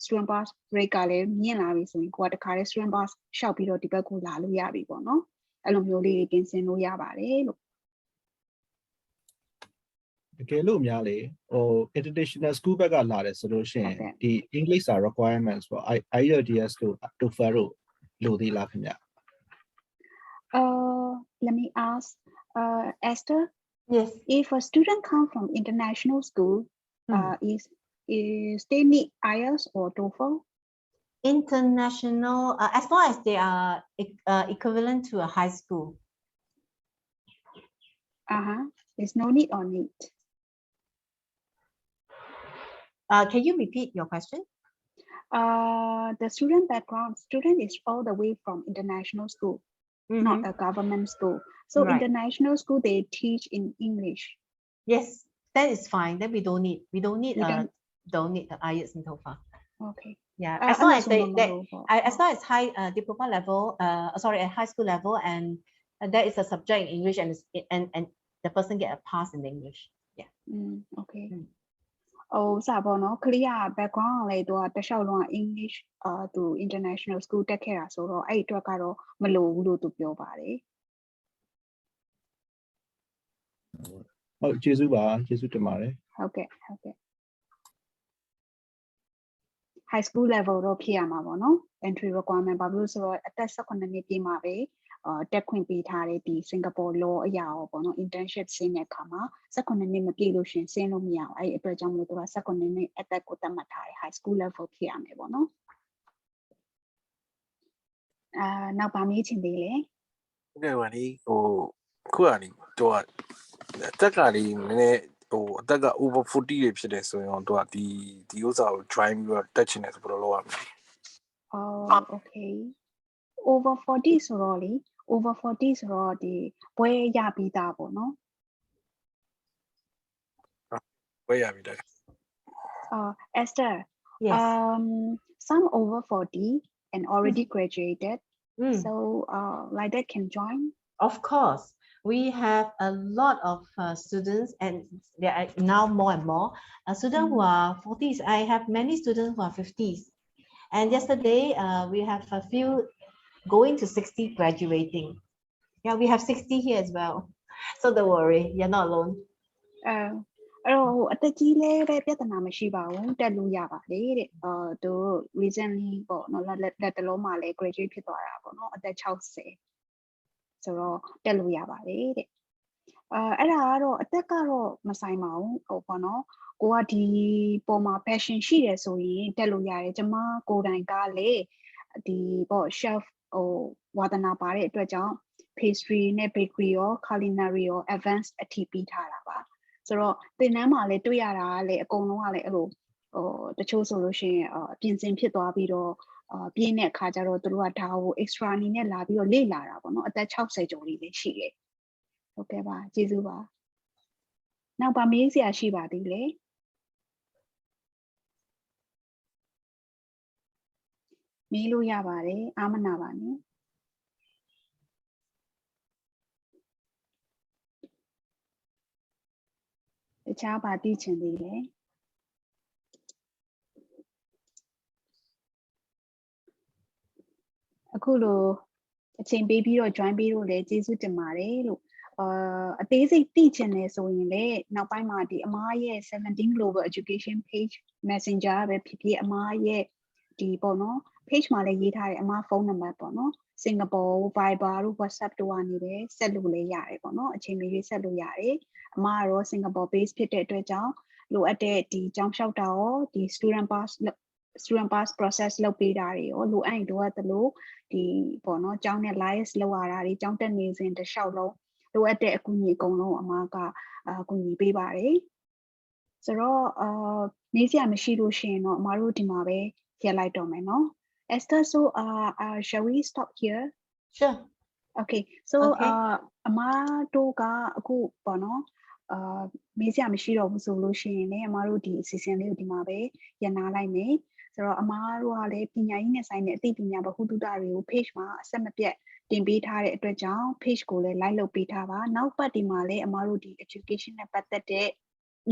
student pass rate ကလည်းမြင့်လာပြီဆိုရင်ကိုကတခါလေး student pass လျှောက်ပြီးတော့ဒီဘက်ကိုလာလို့ရပြီပေါ့နော်အဲ့လိုမျိုးလေးပြင်ဆင်လို့ရပါတယ်လို့တကယ်လို့များလေinternational school ဘက်ကလာတယ်ဆိုလို့ရှိရင်ဒီ English စာ requirements ပေါ့ IELTS တို့ TOEFL တို့လိုသေးလားခင်ဗျ let me ask Esther Yes, if a student come from international school is they need IELTS or TOEFL international as long as they are equivalent to a high school. There's no need on it Can you repeat your question? The student background student is all the way from international school not a government school so Right. international school they teach in English Yes, that is fine. Then we don't need We don't need the IELTS and TOEFL. okay Yeah, as long as they as long as high diploma level, sorry, at high school level, and there is a subject in English and the person get a pass in English. Yeah. Okay စာပေါ့နော် clear background လေသူကတခြားလုံးက English သူ international school တက်ခဲ့တာဆိုတော့အဲ့အတွက်ကတော့မလိုဘူးလို့သူပြောပါတယ်ဟုတ်ကျေးဇူးပါကျေးဇူးတင်ပါတယ်ဟုတ်ကဲ့ high school level တော့ဖြစ်ရမှာပေါ့နော် entry requirement ဘာလို့ဆိုတော့အသက်18နှစ်ပြည့်မှာပဲတက်ခွင့်ပေးထားတဲ့ဒီ Singapore law အရာပေါ့နော် internship ဆင်းတဲ့အခါမှာ18နှစ်မပြည့်လို့ရှင်ဆင်းလို့မရအောင်အဲ့အတွက်ကြောင့်မလို့သူက18နှစ်အသက်ကိုသတ်မှတ်ထားတဲ့ high school level ဖြစ်ရမယ်ပေါ့နော်နောက်ပါမေးချင်သေးလေဟုတ်ကဲ့ပါလေခုကနေတော့အသက်ကလေးနည်းနည်းအသက်က over 40တွေဖြစ်တယ်ဆိုရင်တော့ဒီဥစ္စာကို join ပြီးတော့တက်ချင်တယ်ဆိုတော့လောက်ရမယ်okay over 40ဆိုတော့လေ over 40ဆိုတော့ဒီဘွဲရပြီးသားပေါ့နော်ဘွဲရပြီးသား Esther Yes. Some over 40 and already graduated so like that can join Of course, we have a lot of students, and there are now more and more students who are 40s. I have many students who are 50s, and yesterday we have a few going to 60 graduating. Yeah, we have 60 here as well. So don't worry, you're not alone. အဲ့တော့အသက်ကြီးလည်းပဲပြဿနာမရှိပါဘူးတက်လို့ရပါလေတဲ့သူ recently ပေါ့နော်လက်တလုံးမှာလည်း graduate ဖြစ်သွားတာပေါ့နော်အသက်60ဆိုတော့တက်လို့ရပါလေတဲ့အဲ့ဒါကတော့အသက်ကတော့မဆိုင်ပါဘူးဟိုပေါ့နော်ကိုကဒီပုံမှာ passion ရှိတယ်ဆိုရင်တက်လို့ရတယ်ကျမကိုယ်တိုင်ကလည်းဒီပေါ့ chef ဟိုဝါသနာပါတဲ့အတွက်ကြောင့် pastry နဲ့ bakery ရော culinary ရော advanced အထိပြီးထားတာပါဆိုတော့သင်တန်းမှာလည်းတွေ့ရတာလည်းအကုန်လုံးကလည်းအဲ့လိုတချို့ဆိုလို့ရှိရင်ပြင်ဆင်ဖြစ်သွားပြီးတော့ပြင်းတဲ့အခါကျတော့သူတို့ကဒါကို extra အနေနဲ့လာပြီးတော့လေ့လာတာပေါ့နော်အသက်60ကျော်လေးလည်းရှိတယ်ဟုတ်ကဲ့ပါကျေးဇူးပါနောက်ပါမေးစရာရှိပါသေးလေ မေးလို့ရပါတယ်အားမနာပါနဲ့တခြားပါသိချင်သေးတယ်အခုလိုအချိန်ပေးပြီးတော့ join ပေးလို့လည်းကျေးဇူးတင်ပါတယ်လို့အသေးစိတ်သိချင်တယ်ဆိုရင်လည်းနောက်ပိုင်းမှာဒီအမားရဲ့17 Global Education Page Messenger ပဲဖြစ်ဖြစ်အမားရဲ့ဒီပေါ့နော် page မှာလည်းရေးထားတယ်အမားဖုန်းနံပါတ်ပေါ့နော် Singapore Viber တို့ WhatsApp တို့ကနေပဲဆက်လို့လည်းရတယ်ပေါ့နော်အချိန်မီဆက်လို့ရတယ်အမားကတော့ Singapore base ဖြစ်တဲ့အတွက်ကြောင့်လိုအပ်တဲ့ဒီကြောင်းလျှောက်တာရောဒီ student pass process လုပ်ပေးတာတွေရောလိုအပ်ရင်လိုအပ်သလိုဒီပေါ့နော်ကျောင်းနဲ့ live လောက်ရတာတွေကျောင်းတက်နေစဉ်တစ်လျှောက်လုံးလိုအပ်တဲ့အကူအညီအကုန်လုံးအမားကအကူအညီပေးပါတယ်ဆိုတော့နေစရာမရှိလို့ရှိရင်တော့အမားတို့ဒီမှာပဲရပ်လိုက်တော့မယ်နော် Esther so shall we stop here Sure. Okay so အမားတို့ကအခုပေါ့နော်မေးစရာမရှိတော့ဘူးဆိုလို့ရှိရင်လည်းအမားတို့ဒီအစီအစဉ်လေးကိုဒီမှာပဲရပ်နားလိုက်မယ်ဆိုတော့အမားတို့ကလည်းပညာရေးနဲ့ဆိုင်တဲ့အသိပညာဗဟုသုတတွေကို page မှာအဆက်မပြတ်တင်ပေးထားတဲ့အတွက်ကြောင့် page ကိုလည်း like လုပ်ပေးထားပါနောက်ပတ်ဒီမှာလည်းအမားတို့ဒီ education နဲ့ပတ်သက်တဲ့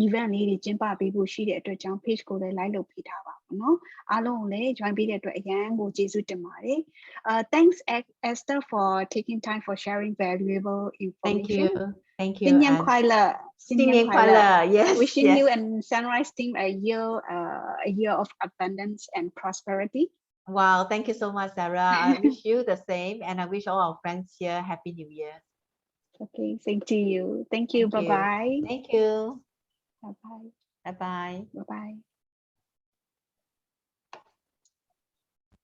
event လေးတွေကျင်းပပေးဖို့ရှိတဲ့အတွက်ကြောင့် page ကိုလည်း like လုပ်ပေးထားပါပေါ့နော်အားလုံးကိုလည်း join ပေးတဲ့အတွက်အရန်ကိုကျေးဇူးတင်ပါတယ်thanks Esther for taking time for sharing valuable information Thank you 新年快乐新年快乐 yes wishing yes. you and Sunrise team a year of abundance and prosperity Wow, thank you so much, Sarah. I wish you the same, and I wish all our friends here Happy New Year. okay same to you thank you bye bye Thank you. bye bye Bye bye. bye bye